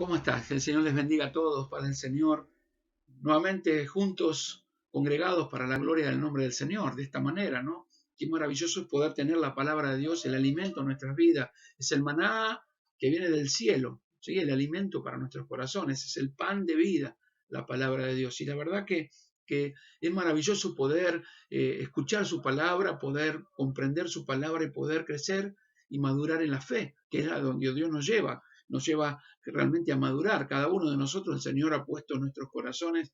¿Cómo estás? Que el Señor les bendiga a todos, Padre del Señor. Nuevamente juntos, congregados para la gloria del nombre del Señor, de esta manera, ¿no? Qué maravilloso es poder tener la palabra de Dios, el alimento en nuestras vidas. Es el maná que viene del cielo, ¿sí? El alimento para nuestros corazones, es el pan de vida, la palabra de Dios. Y la verdad que es maravilloso poder escuchar su palabra, poder comprender su palabra y poder crecer y madurar en la fe, que es a donde Dios nos lleva realmente a madurar. Cada uno de nosotros, el Señor ha puesto en nuestros corazones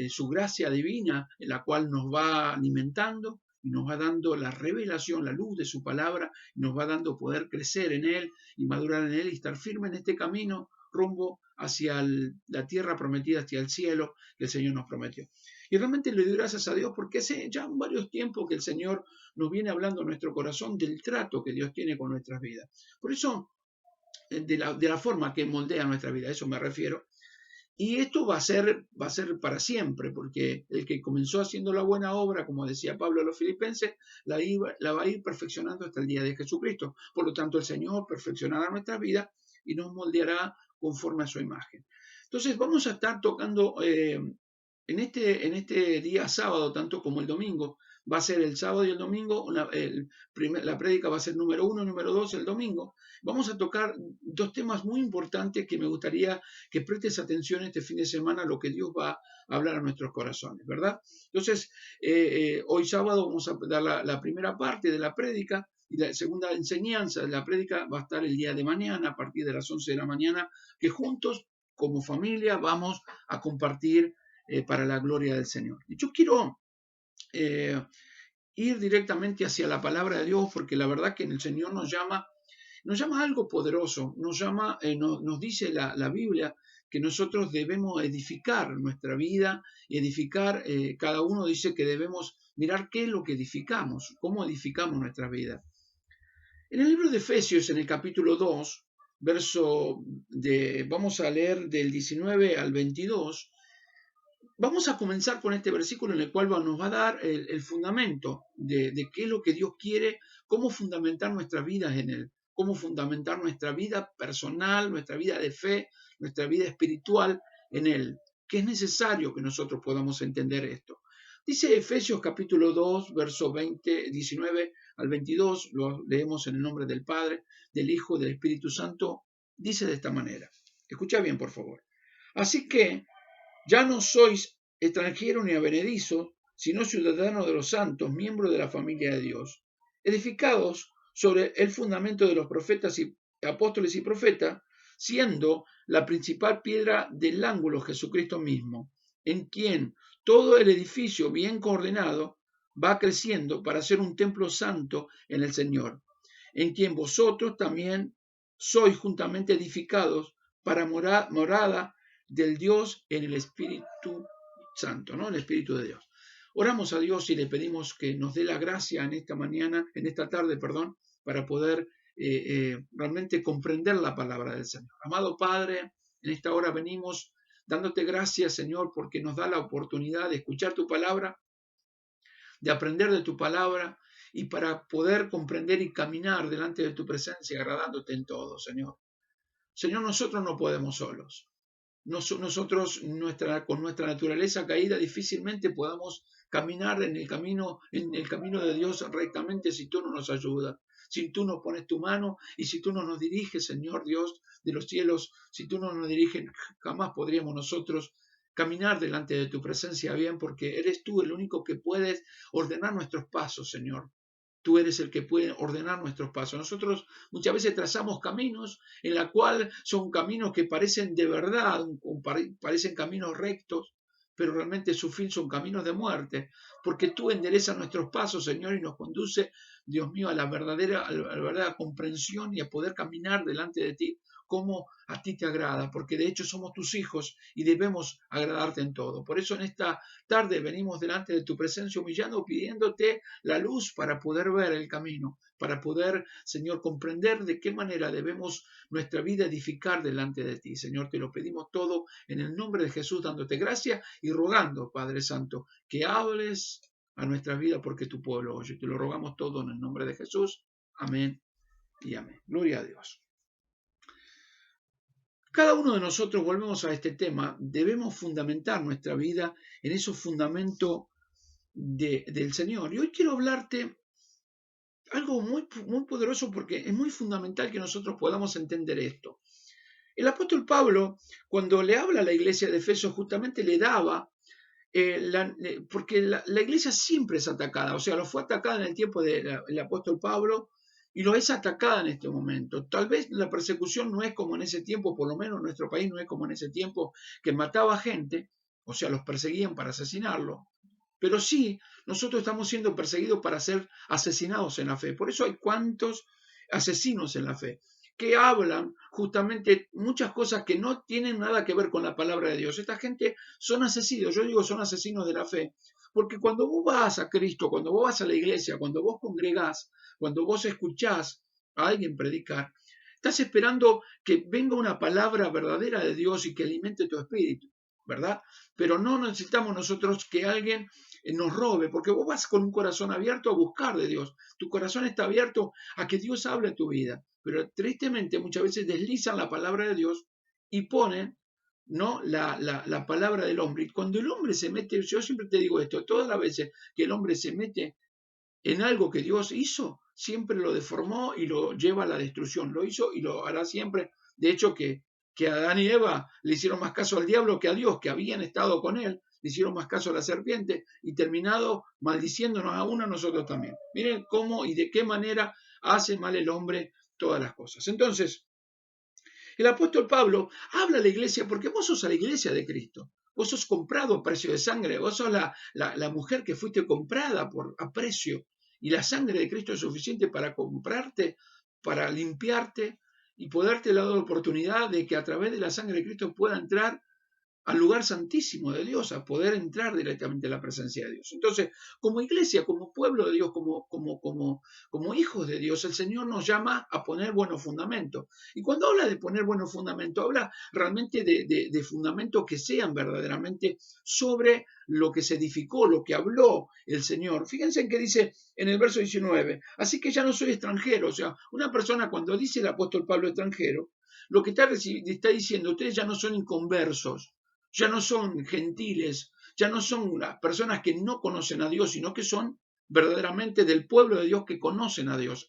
su gracia divina, en la cual nos va alimentando y nos va dando la revelación, la luz de su palabra, y nos va dando poder crecer en Él y madurar en Él y estar firme en este camino rumbo hacia la tierra prometida, hacia el cielo que el Señor nos prometió. Y realmente le doy gracias a Dios porque hace ya varios tiempos que el Señor nos viene hablando en nuestro corazón del trato que Dios tiene con nuestras vidas. Por eso de la forma que moldea nuestra vida, a eso me refiero. Y esto va a ser para siempre, porque el que comenzó haciendo la buena obra, como decía Pablo a los filipenses, la va a ir perfeccionando hasta el día de Jesucristo. Por lo tanto, el Señor perfeccionará nuestra vida y nos moldeará conforme a su imagen. Entonces, vamos a estar tocando en este día sábado, tanto como el domingo. Va a ser el sábado y el domingo, la prédica va a ser número 1 y número 2 el domingo. Vamos a tocar dos temas muy importantes que me gustaría que prestes atención este fin de semana a lo que Dios va a hablar a nuestros corazones, ¿verdad? Entonces, hoy sábado vamos a dar la primera parte de la prédica y la segunda enseñanza de la prédica va a estar el día de mañana a partir de las 11 de la mañana, que juntos, como familia, vamos a compartir para la gloria del Señor. Y yo quiero ir directamente hacia la palabra de Dios porque la verdad que el Señor nos llama a algo poderoso, nos dice la Biblia que nosotros debemos edificar nuestra vida, edificar, cada uno dice que debemos mirar qué es lo que edificamos, cómo edificamos nuestra vida. En el libro de Efesios, en el capítulo 2, vamos a leer del 19 al 22, vamos a comenzar con este versículo en el cual nos va a dar el fundamento de qué es lo que Dios quiere, cómo fundamentar nuestras vidas en Él, cómo fundamentar nuestra vida personal, nuestra vida de fe, nuestra vida espiritual en Él, que es necesario que nosotros podamos entender esto. Dice Efesios capítulo 2, verso 19 al 22, lo leemos en el nombre del Padre, del Hijo, del Espíritu Santo, dice de esta manera. Escucha bien, por favor. Así que ya no sois extranjero ni advenedizo, sino ciudadano de los santos, miembro de la familia de Dios, edificados sobre el fundamento de los profetas y apóstoles y profetas, siendo la principal piedra del ángulo Jesucristo mismo, en quien todo el edificio bien coordinado va creciendo para ser un templo santo en el Señor, en quien vosotros también sois juntamente edificados para morada del Dios en el Espíritu Santo, ¿no? El Espíritu de Dios. Oramos a Dios y le pedimos que nos dé la gracia en esta tarde, para poder realmente comprender la palabra del Señor. Amado Padre, en esta hora venimos dándote gracias, Señor, porque nos da la oportunidad de escuchar tu palabra, de aprender de tu palabra y para poder comprender y caminar delante de tu presencia, agradándote en todo, Señor. Señor, nosotros no podemos solos. Nosotros con nuestra naturaleza caída difícilmente podamos caminar en el camino de Dios rectamente si tú no nos ayudas, si tú no pones tu mano y si tú no nos diriges, Señor Dios de los cielos, si tú no nos diriges, jamás podríamos nosotros caminar delante de tu presencia bien, porque eres tú el único que puedes ordenar nuestros pasos, Señor. Tú eres el que puede ordenar nuestros pasos. Nosotros muchas veces trazamos caminos en la cual son caminos que parecen de verdad, parecen caminos rectos, pero realmente su fin son caminos de muerte, porque tú enderezas nuestros pasos, Señor, y nos conduce, Dios mío, a la verdadera comprensión y a poder caminar delante de ti como a ti te agrada, porque de hecho somos tus hijos y debemos agradarte en todo. Por eso en esta tarde venimos delante de tu presencia humillando, pidiéndote la luz para poder ver el camino, para poder, Señor, comprender de qué manera debemos nuestra vida edificar delante de ti. Señor, te lo pedimos todo en el nombre de Jesús, dándote gracia y rogando, Padre Santo, que hables a nuestra vida porque tu pueblo oye. Te lo rogamos todo en el nombre de Jesús. Amén y amén. Gloria a Dios. Cada uno de nosotros, volvemos a este tema, debemos fundamentar nuestra vida en esos fundamentos del Señor. Y hoy quiero hablarte algo muy poderoso porque es muy fundamental que nosotros podamos entender esto. El apóstol Pablo, cuando le habla a la iglesia de Efeso, justamente le daba, porque la iglesia siempre es atacada, o sea, lo fue atacada en el tiempo del apóstol Pablo y lo es atacada en este momento. Tal vez la persecución no es como en ese tiempo, por lo menos en nuestro país no es como en ese tiempo, que mataba gente, o sea, los perseguían para asesinarlo, pero sí, nosotros estamos siendo perseguidos para ser asesinados en la fe. Por eso hay cuantos asesinos en la fe que hablan justamente muchas cosas que no tienen nada que ver con la palabra de Dios. Esta gente son asesinos, yo digo son asesinos de la fe, porque cuando vos vas a Cristo, cuando vos vas a la iglesia, cuando vos congregás, cuando vos escuchás a alguien predicar, estás esperando que venga una palabra verdadera de Dios y que alimente tu espíritu, ¿verdad? Pero no necesitamos nosotros que alguien nos robe, porque vos vas con un corazón abierto a buscar de Dios. Tu corazón está abierto a que Dios hable en tu vida, pero tristemente muchas veces deslizan la palabra de Dios y ponen, ¿no?, la palabra del hombre. Y cuando el hombre se mete, yo siempre te digo esto, todas las veces que el hombre se mete en algo que Dios hizo, siempre lo deformó y lo lleva a la destrucción. Lo hizo y lo hará siempre. De hecho, que Adán y Eva le hicieron más caso al diablo que a Dios, que habían estado con él, le hicieron más caso a la serpiente y terminado maldiciéndonos a uno a nosotros también. Miren cómo y de qué manera hace mal el hombre todas las cosas. Entonces, el apóstol Pablo habla a la iglesia porque vos sos a la iglesia de Cristo. Vos sos comprado a precio de sangre. Vos sos la mujer que fuiste comprada a precio. Y la sangre de Cristo es suficiente para comprarte, para limpiarte y poderte dar la oportunidad de que a través de la sangre de Cristo pueda entrar al lugar santísimo de Dios, a poder entrar directamente a la presencia de Dios. Entonces, como iglesia, como pueblo de Dios, como hijos de Dios, el Señor nos llama a poner buenos fundamentos. Y cuando habla de poner buenos fundamentos, habla realmente de fundamentos que sean verdaderamente sobre lo que se edificó, lo que habló el Señor. Fíjense en que dice en el verso 19, así que ya no soy extranjero. O sea, una persona cuando dice el apóstol Pablo extranjero, lo que está diciendo, ustedes ya no son inconversos, ya no son gentiles, ya no son las personas que no conocen a Dios, sino que son verdaderamente del pueblo de Dios que conocen a Dios.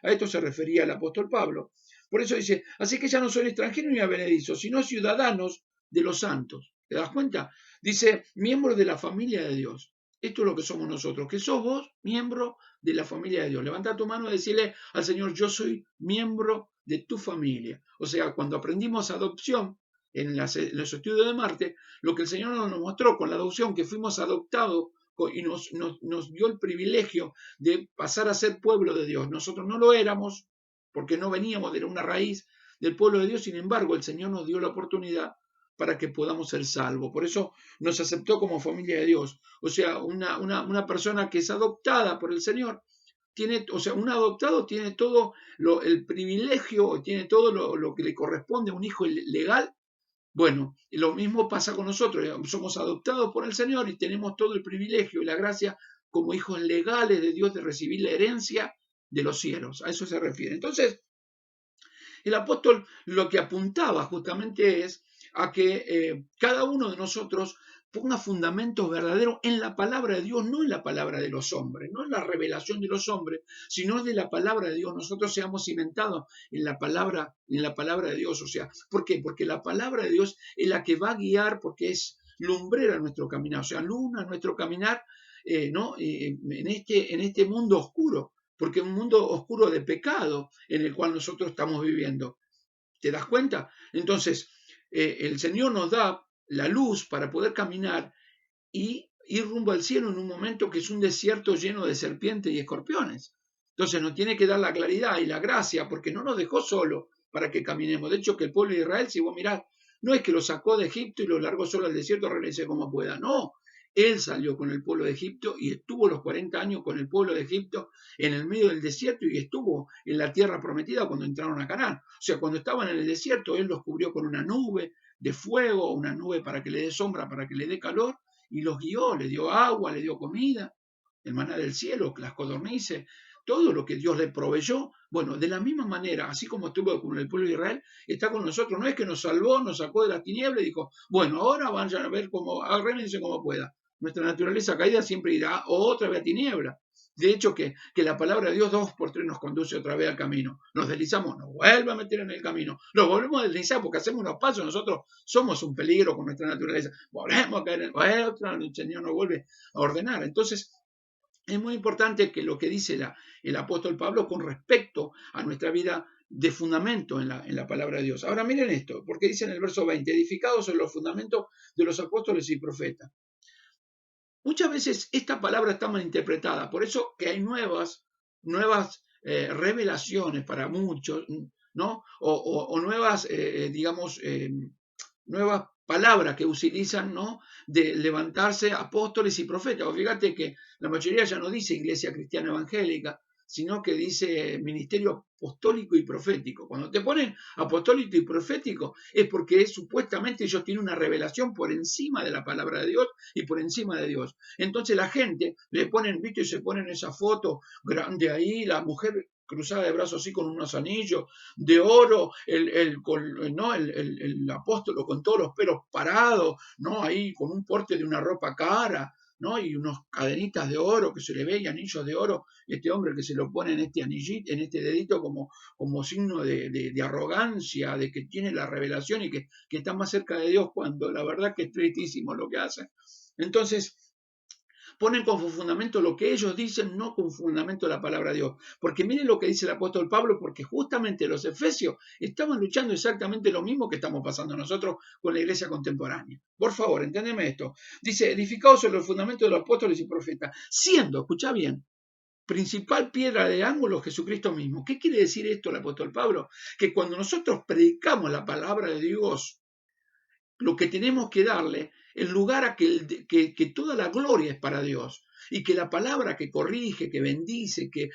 A esto se refería el apóstol Pablo. Por eso dice, así que ya no son extranjeros ni advenedizos, sino ciudadanos de los santos. ¿Te das cuenta? Dice, miembros de la familia de Dios. Esto es lo que somos nosotros, que sos vos, miembro de la familia de Dios. Levanta tu mano y decirle al Señor, yo soy miembro de tu familia. O sea, cuando aprendimos adopción, en los estudios de Marte, lo que el Señor nos mostró con la adopción, que fuimos adoptados y nos dio el privilegio de pasar a ser pueblo de Dios. Nosotros no lo éramos porque no veníamos de una raíz del pueblo de Dios, sin embargo, el Señor nos dio la oportunidad para que podamos ser salvos. Por eso nos aceptó como familia de Dios. O sea, una persona que es adoptada por el Señor, o sea, un adoptado tiene todo el privilegio, tiene todo lo que le corresponde a un hijo legal. Bueno, lo mismo pasa con nosotros, somos adoptados por el Señor y tenemos todo el privilegio y la gracia como hijos legales de Dios de recibir la herencia de los cielos. A eso se refiere. Entonces, el apóstol lo que apuntaba justamente es a que cada uno de nosotros ponga fundamentos verdaderos en la palabra de Dios, no en la palabra de los hombres, no en la revelación de los hombres, sino de la palabra de Dios. Nosotros seamos cimentados en la palabra de Dios. O sea, ¿por qué? Porque la palabra de Dios es la que va a guiar, porque es lumbrera nuestro caminar, o sea, luna nuestro caminar, ¿no? En este mundo oscuro, porque es un mundo oscuro de pecado en el cual nosotros estamos viviendo. ¿Te das cuenta? Entonces, el Señor nos da la luz para poder caminar y ir rumbo al cielo en un momento que es un desierto lleno de serpientes y escorpiones. Entonces nos tiene que dar la claridad y la gracia, porque no nos dejó solo para que caminemos. De hecho, que el pueblo de Israel, si vos mirás, no es que lo sacó de Egipto y lo largó solo al desierto, regrese como pueda. No, él salió con el pueblo de Egipto y estuvo los 40 años con el pueblo de Egipto en el medio del desierto y estuvo en la tierra prometida cuando entraron a Canaán. O sea, cuando estaban en el desierto, él los cubrió con una nube de fuego, una nube para que le dé sombra, para que le dé calor, y los guió, le dio agua, le dio comida, el maná del cielo, las codornices, todo lo que Dios le proveyó, bueno, de la misma manera, así como estuvo con el pueblo de Israel, está con nosotros. No es que nos salvó, nos sacó de la tiniebla y dijo, bueno, ahora vayan a ver cómo, arréglense como pueda. Nuestra naturaleza caída siempre irá otra vez a tiniebla. De hecho, que la palabra de Dios 2 por 3 nos conduce otra vez al camino. Nos deslizamos, nos vuelve a meter en el camino. Nos volvemos a deslizar porque hacemos unos pasos. Nosotros somos un peligro con nuestra naturaleza. Volvemos a caer en el Señor nos vuelve a ordenar. Entonces, es muy importante que lo que dice el apóstol Pablo con respecto a nuestra vida de fundamento en la palabra de Dios. Ahora miren esto, porque dice en el verso 20, edificados sobre los fundamentos de los apóstoles y profetas. Muchas veces esta palabra está mal interpretada, por eso que hay nuevas revelaciones para muchos, ¿no? O nuevas, digamos, nuevas palabras que utilizan, ¿no? De levantarse apóstoles y profetas. O fíjate que la mayoría ya no dice iglesia cristiana evangélica, sino que dice ministerio apostólico y profético. Cuando te ponen apostólico y profético es porque supuestamente ellos tienen una revelación por encima de la palabra de Dios y por encima de Dios. Entonces la gente le ponen, viste, y se ponen esa foto grande ahí, la mujer cruzada de brazos así con unos anillos de oro, el apóstol con todos los pelos parados, ¿no? Ahí con un porte de una ropa cara, ¿no? Y unos cadenitas de oro que se le ve y anillos de oro, y este hombre que se lo pone en este anillito, en este dedito como signo de arrogancia, de que tiene la revelación y que está más cerca de Dios, cuando la verdad que es tristísimo lo que hace. Entonces, ponen como fundamento lo que ellos dicen, no como fundamento la palabra de Dios. Porque miren lo que dice el apóstol Pablo, porque justamente los efesios estaban luchando exactamente lo mismo que estamos pasando nosotros con la iglesia contemporánea. Por favor, enténdeme esto. Dice, edificados sobre el fundamento de los apóstoles y profetas, siendo, escucha bien, principal piedra de ángulo Jesucristo mismo. ¿Qué quiere decir esto el apóstol Pablo? Que cuando nosotros predicamos la palabra de Dios, lo que tenemos que darle el lugar a que toda la gloria es para Dios y que la palabra que corrige, que bendice, que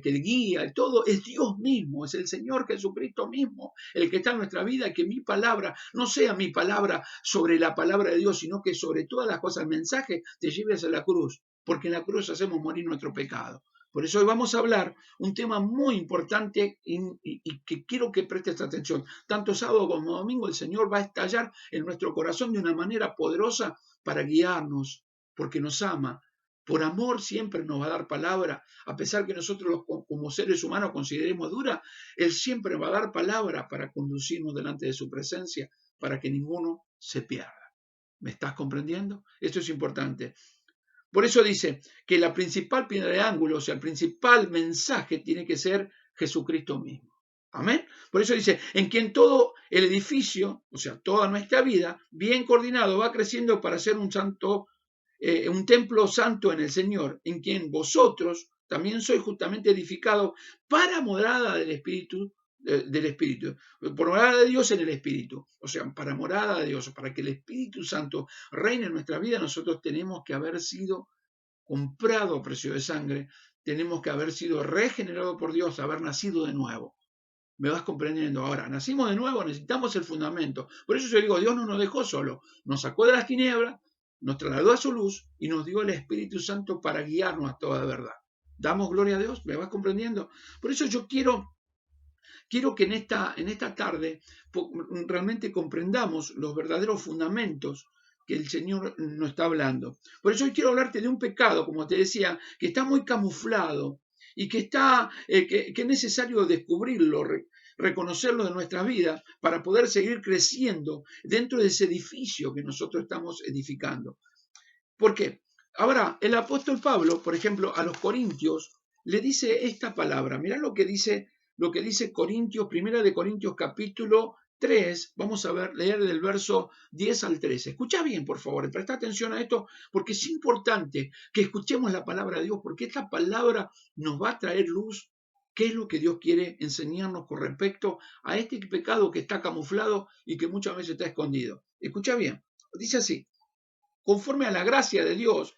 guía, todo es Dios mismo, es el Señor Jesucristo mismo, el que está en nuestra vida, y que mi palabra no sea mi palabra sobre la palabra de Dios, sino que sobre todas las cosas el mensaje te lleve hacia la cruz, porque en la cruz hacemos morir nuestro pecado. Por eso hoy vamos a hablar un tema muy importante y que quiero que prestes atención. Tanto sábado como domingo el Señor va a estallar en nuestro corazón de una manera poderosa para guiarnos, porque nos ama. Por amor siempre nos va a dar palabra, a pesar que nosotros como seres humanos consideremos dura, Él siempre va a dar palabra para conducirnos delante de su presencia, para que ninguno se pierda. ¿Me estás comprendiendo? Esto es importante. Por eso dice que la principal piedra de ángulo, o sea, el principal mensaje tiene que ser Jesucristo mismo. Amén. Por eso dice, en quien todo el edificio, o sea, toda nuestra vida, bien coordinado, va creciendo para ser un templo santo en el Señor, en quien vosotros también sois justamente edificados para morada del Espíritu, por morada de Dios en el Espíritu, o sea, para morada de Dios, para que el Espíritu Santo reine en nuestra vida, nosotros tenemos que haber sido comprado a precio de sangre, tenemos que haber sido regenerado por Dios, haber nacido de nuevo. ¿Me vas comprendiendo? Ahora, nacimos de nuevo, necesitamos el fundamento. Por eso yo digo, Dios no nos dejó solo, nos sacó de las tinieblas, nos trasladó a su luz y nos dio el Espíritu Santo para guiarnos a toda verdad. Damos gloria a Dios, ¿me vas comprendiendo? Por eso yo quiero que en esta tarde realmente comprendamos los verdaderos fundamentos que el Señor nos está hablando. Por eso hoy quiero hablarte de un pecado, como te decía, que está muy camuflado y que es necesario descubrirlo, reconocerlo de nuestras vidas para poder seguir creciendo dentro de ese edificio que nosotros estamos edificando. ¿Por qué? Ahora, el apóstol Pablo, por ejemplo, a los corintios le dice esta palabra. Mirá lo que dice Corintios, Primera de Corintios capítulo 3, vamos a leer del verso 10 al 13. Escucha bien, por favor, presta atención a esto, porque es importante que escuchemos la palabra de Dios, porque esta palabra nos va a traer luz. ¿Qué es lo que Dios quiere enseñarnos con respecto a este pecado que está camuflado y que muchas veces está escondido? Escucha bien, dice así: conforme a la gracia de Dios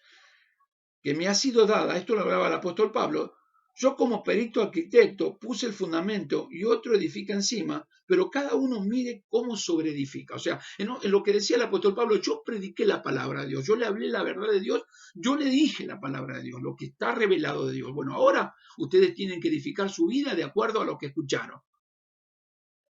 que me ha sido dada, esto lo hablaba el apóstol Pablo, yo como perito arquitecto puse el fundamento y otro edifica encima, pero cada uno mire cómo sobreedifica. O sea, en lo que decía el apóstol Pablo, yo prediqué la palabra de Dios, yo le hablé la verdad de Dios, yo le dije la palabra de Dios, lo que está revelado de Dios. Bueno, ahora ustedes tienen que edificar su vida de acuerdo a lo que escucharon.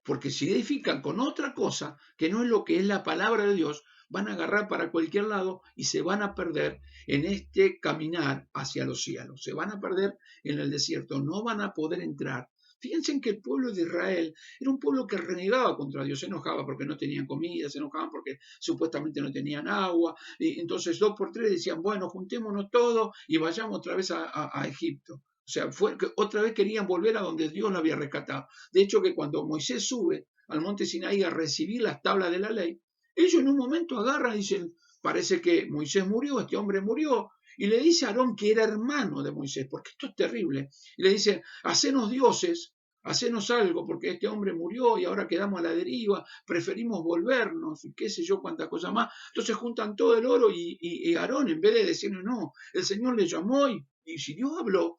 Porque si edifican con otra cosa, que no es lo que es la palabra de Dios, van a agarrar para cualquier lado y se van a perder en este caminar hacia los cielos. Se van a perder en el desierto, no van a poder entrar. Fíjense en que el pueblo de Israel era un pueblo que renegaba contra Dios, se enojaba porque no tenían comida, se enojaban porque supuestamente no tenían agua, y entonces 2 por 3 decían, bueno, juntémonos todos y vayamos otra vez a Egipto. O sea, otra vez querían volver a donde Dios lo había rescatado. De hecho, que cuando Moisés sube al monte Sinaí a recibir las tablas de la ley, ellos en un momento agarran y dicen, parece que Moisés murió, este hombre murió, y le dice a Aarón, que era hermano de Moisés, porque esto es terrible, y le dice, hacenos dioses, hacenos algo, porque este hombre murió y ahora quedamos a la deriva, preferimos volvernos, y qué sé yo, cuántas cosas más. Entonces juntan todo el oro y Aarón, en vez de decirle, no, el Señor le llamó y si Dios habló,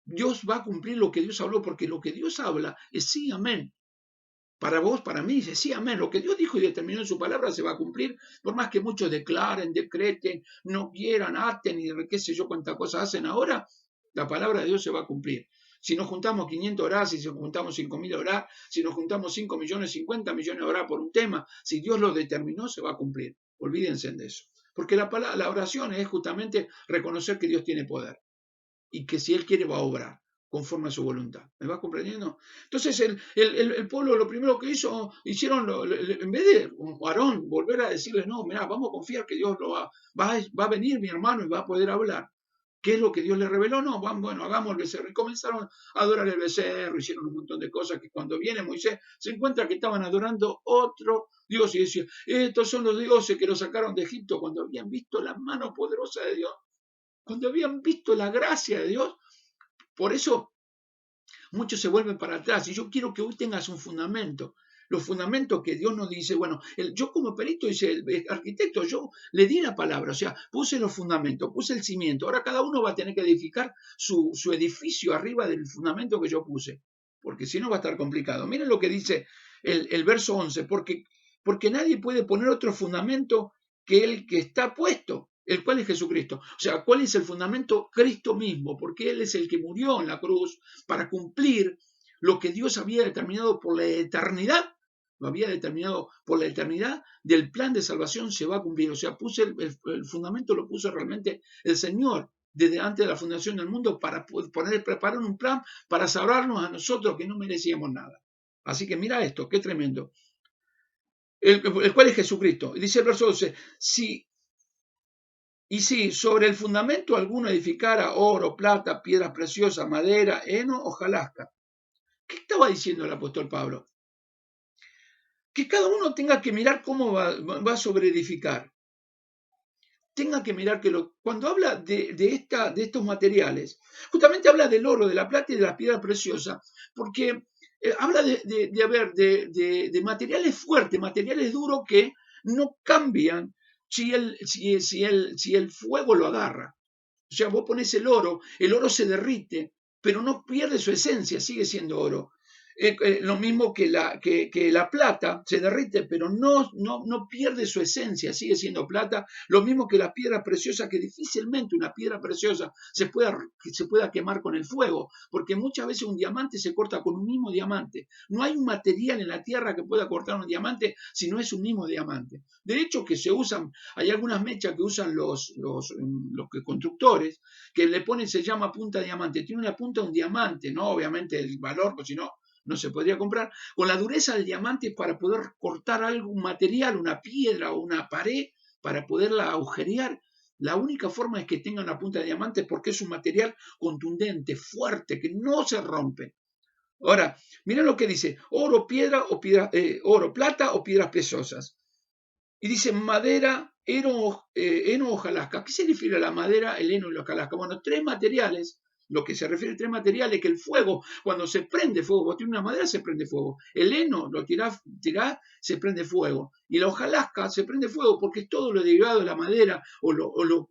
Dios va a cumplir lo que Dios habló, porque lo que Dios habla es sí, amén. Para vos, para mí, dice sí, amén. Lo que Dios dijo y determinó en su palabra se va a cumplir, por más que muchos declaren, decreten, no quieran, aten y qué sé yo cuántas cosas hacen ahora, la palabra de Dios se va a cumplir. Si nos juntamos 500 orar, si nos juntamos 5.000 orar, si nos juntamos 5 millones, 50 millones orar por un tema, si Dios lo determinó, se va a cumplir. Olvídense de eso. Porque la oración es justamente reconocer que Dios tiene poder y que si Él quiere va a obrar conforme a su voluntad. ¿Me va comprendiendo? Entonces el pueblo lo primero que hicieron, en vez de Aarón volver a decirles, no, mira, vamos a confiar que Dios va a venir mi hermano y va a poder hablar. ¿Qué es lo que Dios le reveló? No, bueno, hagamos el becerro. Y comenzaron a adorar el becerro, hicieron un montón de cosas que cuando viene Moisés se encuentra que estaban adorando otro Dios y decía, estos son los dioses que los sacaron de Egipto cuando habían visto la mano poderosa de Dios, cuando habían visto la gracia de Dios. Por eso muchos se vuelven para atrás y yo quiero que hoy tengas un fundamento. Los fundamentos que Dios nos dice, bueno, yo como perito, dice el arquitecto, yo le di la palabra, o sea, puse los fundamentos, puse el cimiento. Ahora cada uno va a tener que edificar su edificio arriba del fundamento que yo puse, porque si no va a estar complicado. Miren lo que dice el verso 11, porque nadie puede poner otro fundamento que el que está puesto, el cual es Jesucristo. O sea, ¿cuál es el fundamento? Cristo mismo, porque Él es el que murió en la cruz para cumplir lo que Dios había determinado por la eternidad. Lo había determinado por la eternidad del plan de salvación, se va a cumplir. O sea, puse el fundamento, lo puso realmente el Señor desde antes de la fundación del mundo para preparar un plan para salvarnos a nosotros que no merecíamos nada. Así que mira esto, qué tremendo. El cual es Jesucristo. Dice el verso 12, y si sobre el fundamento alguno edificara oro, plata, piedras preciosas, madera, heno o hojarasca. ¿Qué estaba diciendo el apóstol Pablo? Que cada uno tenga que mirar cómo va a sobreedificar. Tenga que mirar que cuando habla de estos materiales, justamente habla del oro, de la plata y de las piedras preciosas, porque habla de materiales fuertes, materiales duros que no cambian si el fuego lo agarra. O sea, vos pones el oro se derrite, pero no pierde su esencia, sigue siendo oro. Lo mismo que la plata se derrite, pero no pierde su esencia, sigue siendo plata. Lo mismo que la piedra preciosa, que difícilmente una piedra preciosa se pueda quemar con el fuego, porque muchas veces un diamante se corta con un mismo diamante. No hay un material en la tierra que pueda cortar un diamante si no es un mismo diamante. De hecho, que se usan, hay algunas mechas que usan los constructores, que le ponen, se llama punta diamante. Tiene una punta de un diamante, no obviamente el valor, porque si no, no se podría comprar, con la dureza del diamante para poder cortar algún material, una piedra o una pared, para poderla agujerear. La única forma es que tenga una punta de diamante porque es un material contundente, fuerte, que no se rompe. Ahora, miren lo que dice, oro, oro, plata o piedras preciosas. Y dice madera, heno, hojarasca. ¿A qué se refiere a la madera, el heno y la hojarasca? Bueno, tres materiales. Lo que se refiere a tres materiales, que el fuego, cuando se prende fuego, vos tirás una madera, se prende fuego. El heno, lo tirás, se prende fuego. Y la hojarasca se prende fuego porque es todo lo derivado de la madera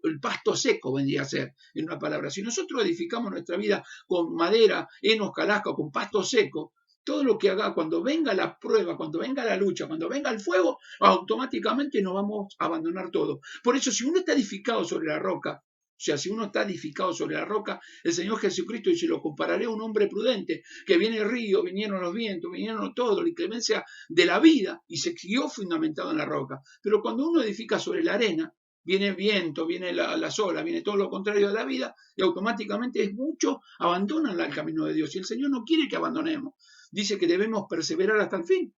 el pasto seco, vendría a ser, en una palabra. Si nosotros edificamos nuestra vida con madera, heno, hojarasca o con pasto seco, todo lo que haga, cuando venga la prueba, cuando venga la lucha, cuando venga el fuego, automáticamente nos vamos a abandonar todo. Por eso, si uno está edificado sobre la roca, o sea, si uno está edificado sobre la roca, el Señor Jesucristo dice, lo compararé a un hombre prudente, que viene el río, vinieron los vientos, vinieron todo, la inclemencia de la vida, y se siguió fundamentado en la roca. Pero cuando uno edifica sobre la arena, viene el viento, viene las olas, viene todo lo contrario de la vida, y automáticamente es mucho, abandonan el camino de Dios. Y el Señor no quiere que abandonemos. Dice que debemos perseverar hasta el fin.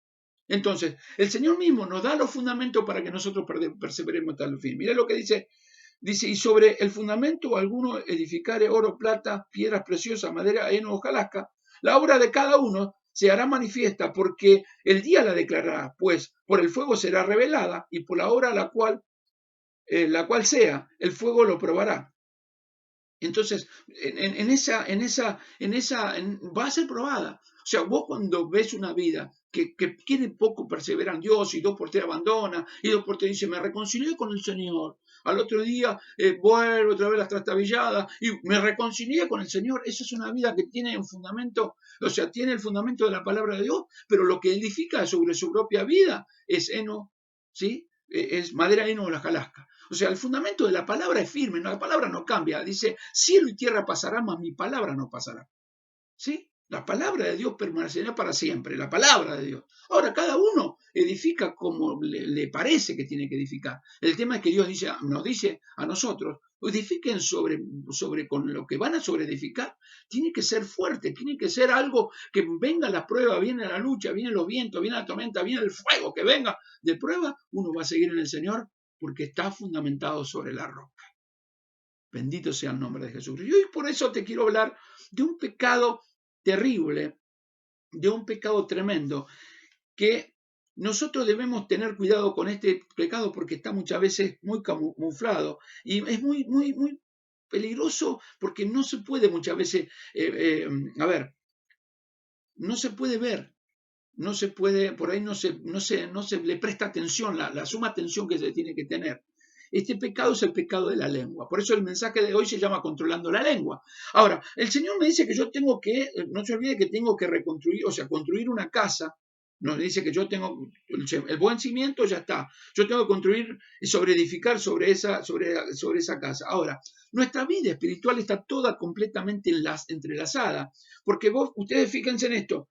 Entonces, el Señor mismo nos da los fundamentos para que nosotros perseveremos hasta el fin. Mira lo que dice. Dice, y sobre el fundamento alguno edificare oro, plata, piedras preciosas, madera, heno, hojarasca, la obra de cada uno se hará manifiesta, porque el día la declarará, pues por el fuego será revelada, y por la obra la cual sea, el fuego lo probará. Entonces, va a ser probada. O sea, vos cuando ves una vida que tiene poco persevera en Dios y 2 por 3 abandona y 2 por 3 dice, me reconcilié con el Señor. Al otro día vuelve otra vez las trastabilladas y me reconcilié con el Señor. Esa es una vida que tiene un fundamento, o sea, tiene el fundamento de la palabra de Dios, pero lo que edifica sobre su propia vida es heno, ¿sí? Es madera, heno o la hojarasca. O sea, el fundamento de la palabra es firme, la palabra no cambia. Dice, cielo y tierra pasarán, mas mi palabra no pasará. ¿Sí? La palabra de Dios permanecerá para siempre, la palabra de Dios. Ahora, cada uno edifica como le parece que tiene que edificar. El tema es que Dios nos dice a nosotros, edifiquen sobre con lo que van a sobreedificar. Tiene que ser fuerte, tiene que ser algo que venga la prueba, viene la lucha, vienen los vientos, viene la tormenta, viene el fuego, que venga de prueba. Uno va a seguir en el Señor porque está fundamentado sobre la roca. Bendito sea el nombre de Jesucristo. Y hoy por eso te quiero hablar de un pecado terrible, de un pecado tremendo, que nosotros debemos tener cuidado con este pecado porque está muchas veces muy camuflado y es muy, muy, muy peligroso porque no se puede muchas veces, no se puede ver. No se puede, por ahí no se le presta atención, la suma atención que se tiene que tener. Este pecado es el pecado de la lengua. Por eso el mensaje de hoy se llama controlando la lengua. Ahora, el Señor me dice que yo tengo que, no se olvide que tengo que reconstruir, o sea, construir una casa. Nos dice que yo tengo, el buen cimiento ya está. Yo tengo que construir y edificar sobre esa casa. Ahora, nuestra vida espiritual está toda completamente entrelazada. Porque ustedes fíjense en esto.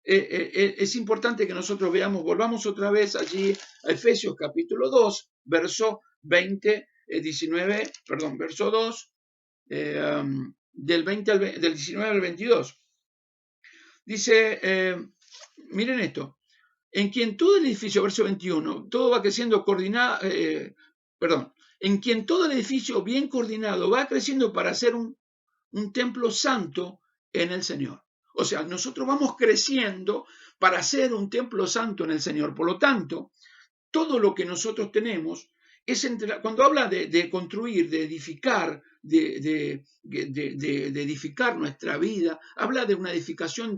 Es importante que nosotros veamos, volvamos otra vez allí a Efesios capítulo 2, verso 20, 19, perdón, verso 2, del 19 al 22. Dice, miren esto, en quien todo el edificio, verso 21, todo va creciendo coordinado, en quien todo el edificio bien coordinado va creciendo para ser un templo santo en el Señor. O sea, nosotros vamos creciendo para ser un templo santo en el Señor. Por lo tanto, todo lo que nosotros tenemos es cuando habla de construir, de edificar, de edificar nuestra vida, habla de una edificación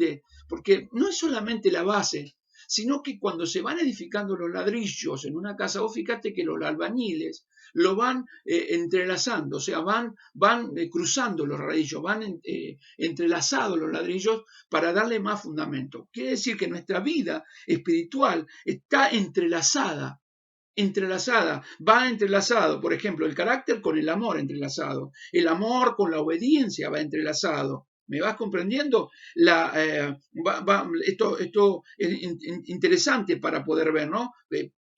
porque no es solamente la base, sino que cuando se van edificando los ladrillos en una casa, vos fíjate que los albañiles lo van entrelazando, o sea, van cruzando los ladrillos, van entrelazados los ladrillos para darle más fundamento. Quiere decir que nuestra vida espiritual está entrelazada, va entrelazado, por ejemplo, el carácter con el amor entrelazado, el amor con la obediencia va entrelazado. ¿Me vas comprendiendo? Esto es interesante para poder ver, ¿no?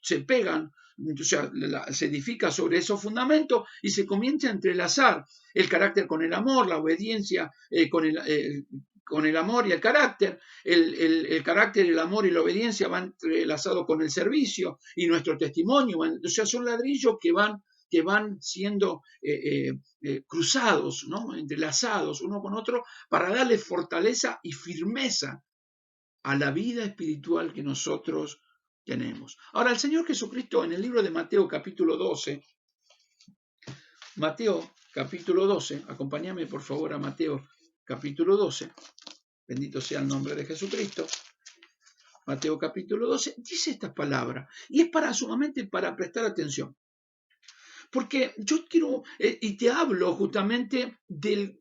Se pegan, o sea, se edifica sobre esos fundamentos y se comienza a entrelazar el carácter con el amor, la obediencia con el amor y el carácter, el carácter, el amor y la obediencia van entrelazados con el servicio y nuestro testimonio, o sea, son ladrillos que van siendo cruzados, ¿no? Entrelazados uno con otro para darle fortaleza y firmeza a la vida espiritual que nosotros tenemos. Ahora, el Señor Jesucristo en el libro de Mateo capítulo 12, acompáñame por favor a Mateo capítulo 12, bendito sea el nombre de Jesucristo. Mateo capítulo 12 dice estas palabras y es sumamente para prestar atención. Porque yo quiero, y te hablo justamente del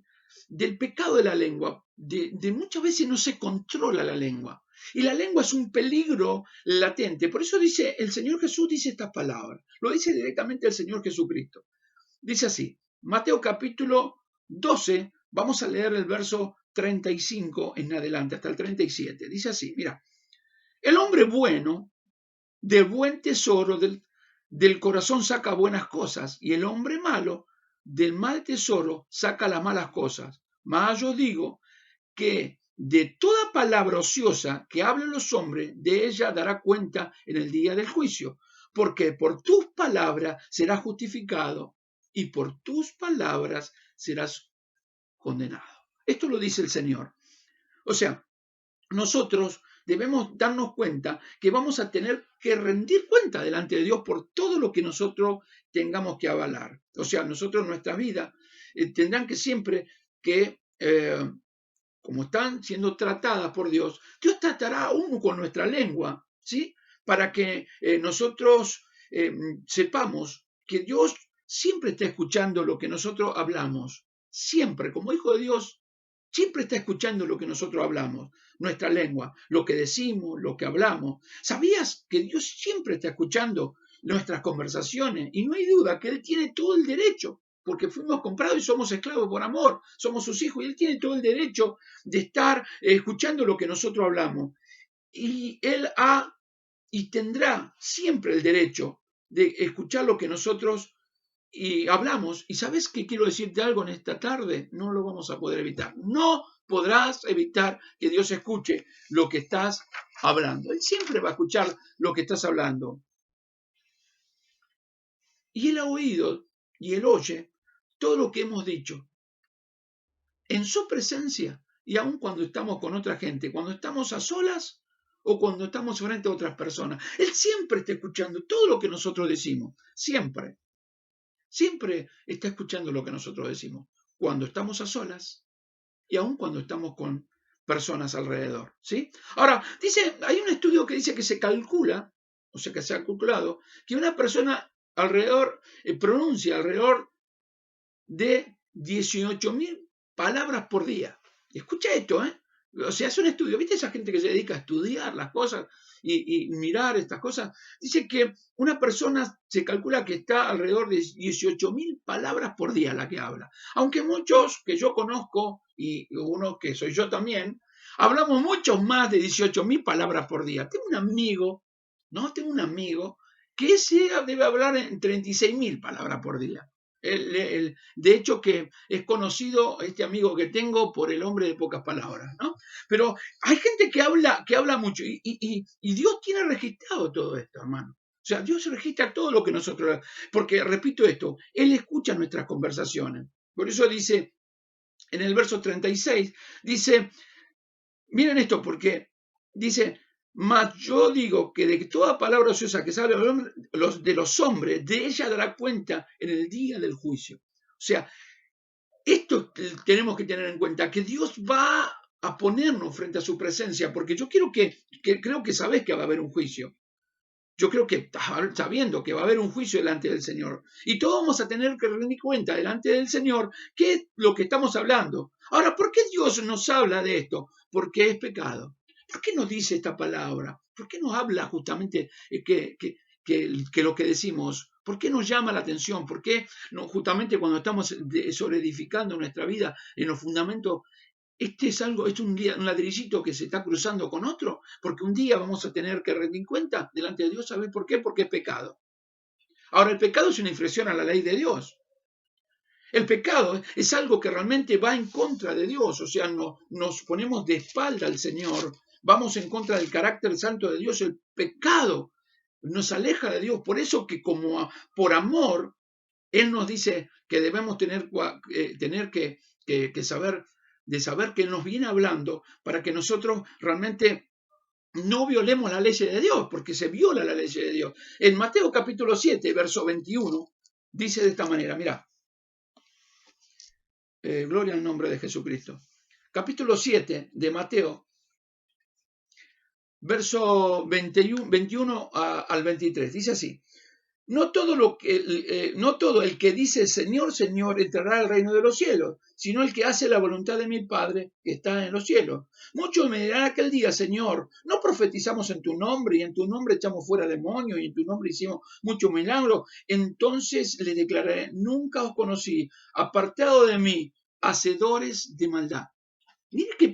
pecado de la lengua, de muchas veces no se controla la lengua. Y la lengua es un peligro latente. Por eso dice, el Señor Jesús dice estas palabras. Lo dice directamente el Señor Jesucristo. Dice así, Mateo capítulo 12, vamos a leer el verso 35 en adelante, hasta el 37. Dice así, mira, el hombre bueno del buen tesoro del corazón saca buenas cosas, y el hombre malo del mal tesoro saca las malas cosas. Mas yo digo que de toda palabra ociosa que hablen los hombres, de ella dará cuenta en el día del juicio, porque por tus palabras serás justificado y por tus palabras serás condenado. Esto lo dice el Señor. O sea, nosotros debemos darnos cuenta que vamos a tener que rendir cuenta delante de Dios por todo lo que nosotros tengamos que avalar. O sea, nosotros en nuestra vida tendrán que siempre que, como están siendo tratadas por Dios, Dios tratará a uno con nuestra lengua, ¿sí? Para que nosotros sepamos que Dios siempre está escuchando lo que nosotros hablamos. Siempre, como hijo de Dios, siempre está escuchando lo que nosotros hablamos, nuestra lengua, lo que decimos, lo que hablamos. ¿Sabías que Dios siempre está escuchando nuestras conversaciones? Y no hay duda que Él tiene todo el derecho, porque fuimos comprados y somos esclavos por amor, somos sus hijos, y Él tiene todo el derecho de estar escuchando lo que nosotros hablamos. Y Él ha y tendrá siempre el derecho de escuchar lo que nosotros y hablamos. ¿Y sabes qué quiero decirte algo en esta tarde? No lo vamos a poder evitar. No podrás evitar que Dios escuche lo que estás hablando. Él siempre va a escuchar lo que estás hablando. Y Él ha oído y Él oye todo lo que hemos dicho en su presencia, y aun cuando estamos con otra gente, cuando estamos a solas o cuando estamos frente a otras personas. Él siempre está escuchando todo lo que nosotros decimos. Siempre. Siempre está escuchando lo que nosotros decimos, cuando estamos a solas y aun cuando estamos con personas alrededor, ¿sí? Ahora, hay un estudio que dice que se calcula, o sea que se ha calculado, que una persona pronuncia alrededor de 18.000 palabras por día. Escucha esto, ¿eh? O sea, es un estudio. ¿Viste esa gente que se dedica a estudiar las cosas y mirar estas cosas? Dice que una persona se calcula que está alrededor de 18.000 palabras por día la que habla. Aunque muchos que yo conozco, y uno que soy yo también, hablamos muchos más de 18.000 palabras por día. Tengo un amigo, ¿no? Tengo un amigo que ese debe hablar en 36.000 palabras por día. De hecho, que es conocido este amigo que tengo por el hombre de pocas palabras, ¿no? Pero hay gente que habla mucho y Dios tiene registrado todo esto, hermano. O sea, Dios registra todo lo que nosotros, porque repito esto, Él escucha nuestras conversaciones. Por eso dice, en el verso 36, dice, miren esto, porque dice, mas yo digo que de toda palabra ociosa que sale de los hombres, de ella dará cuenta en el día del juicio. O sea, esto tenemos que tener en cuenta, que Dios va a ponernos frente a su presencia, porque yo creo que sabés que va a haber un juicio. Yo creo que estás sabiendo que va a haber un juicio delante del Señor. Y todos vamos a tener que rendir cuenta delante del Señor qué es lo que estamos hablando. Ahora, ¿por qué Dios nos habla de esto? Porque es pecado. ¿Por qué nos dice esta palabra? ¿Por qué nos habla justamente que lo que decimos? ¿Por qué nos llama la atención? ¿Por qué justamente cuando estamos sobreedificando nuestra vida en los fundamentos, es un ladrillito que se está cruzando con otro? Porque un día vamos a tener que rendir cuenta delante de Dios. ¿Sabes por qué? Porque es pecado. Ahora, el pecado es una infracción a la ley de Dios. El pecado es algo que realmente va en contra de Dios. O sea, nos ponemos de espalda al Señor. Vamos en contra del carácter santo de Dios. El pecado nos aleja de Dios. Por eso que por amor, Él nos dice que debemos tener que saber que Él nos viene hablando para que nosotros realmente no violemos la ley de Dios, porque se viola la ley de Dios. En Mateo capítulo 7, verso 21, dice de esta manera, mira, gloria al nombre de Jesucristo. Capítulo 7 de Mateo, verso 21 al 23, dice así, no todo el que dice Señor, Señor entrará al reino de los cielos, sino el que hace la voluntad de mi Padre que está en los cielos. Muchos me dirán aquel día, Señor, no profetizamos en tu nombre y en tu nombre echamos fuera demonios y en tu nombre hicimos muchos milagros. Entonces le declararé, nunca os conocí, apartado de mí, hacedores de maldad. Mire qué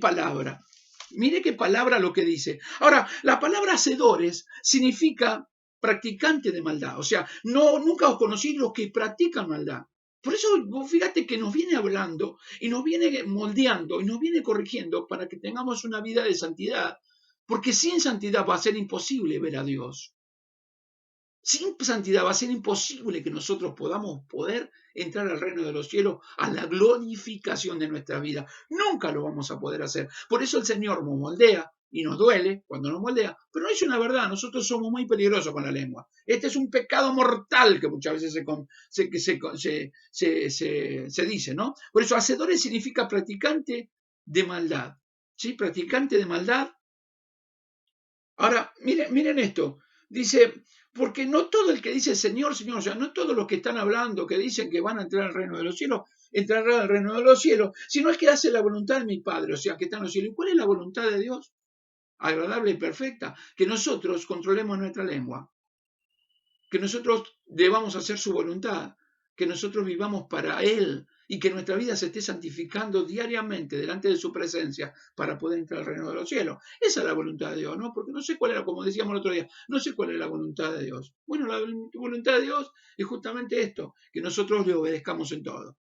palabra lo que dice. Ahora, la palabra hacedores significa practicante de maldad. O sea, nunca os conocí los que practican maldad. Por eso, fíjate que nos viene hablando y nos viene moldeando y nos viene corrigiendo para que tengamos una vida de santidad. Porque sin santidad va a ser imposible ver a Dios. Sin santidad va a ser imposible que nosotros podamos entrar al reino de los cielos, a la glorificación de nuestra vida. Nunca lo vamos a poder hacer. Por eso el Señor nos moldea y nos duele cuando nos moldea, pero es una verdad, nosotros somos muy peligrosos con la lengua. Este es un pecado mortal que muchas veces se dice, ¿no? Por eso hacedores significa practicante de maldad. ¿Sí? Practicante de maldad. Ahora, miren esto. Dice, porque no todo el que dice Señor, Señor, o sea, no todos los que están hablando, que dicen que van a entrar al reino de los cielos, entrarán al reino de los cielos, sino es que hace la voluntad de mi Padre, o sea, que está en los cielos. ¿Y cuál es la voluntad de Dios? Agradable y perfecta. Que nosotros controlemos nuestra lengua, que nosotros debamos hacer su voluntad, que nosotros vivamos para Él y que nuestra vida se esté santificando diariamente delante de su presencia para poder entrar al reino de los cielos. Esa es la voluntad de Dios, ¿no? Porque no sé cuál era, como decíamos el otro día, no sé cuál es la voluntad de Dios. Bueno, la voluntad de Dios es justamente esto, que nosotros le obedezcamos en todo.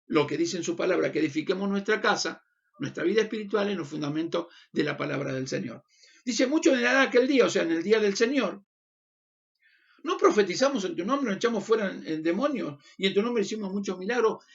Lo que dice en su palabra, que edifiquemos nuestra casa, nuestra vida espiritual en los fundamentos de la palabra del Señor. Dice, mucho en aquel día, o sea, en el día del Señor, no profetizamos en tu nombre, nos echamos fuera en demonios y en tu nombre hicimos muchos milagros.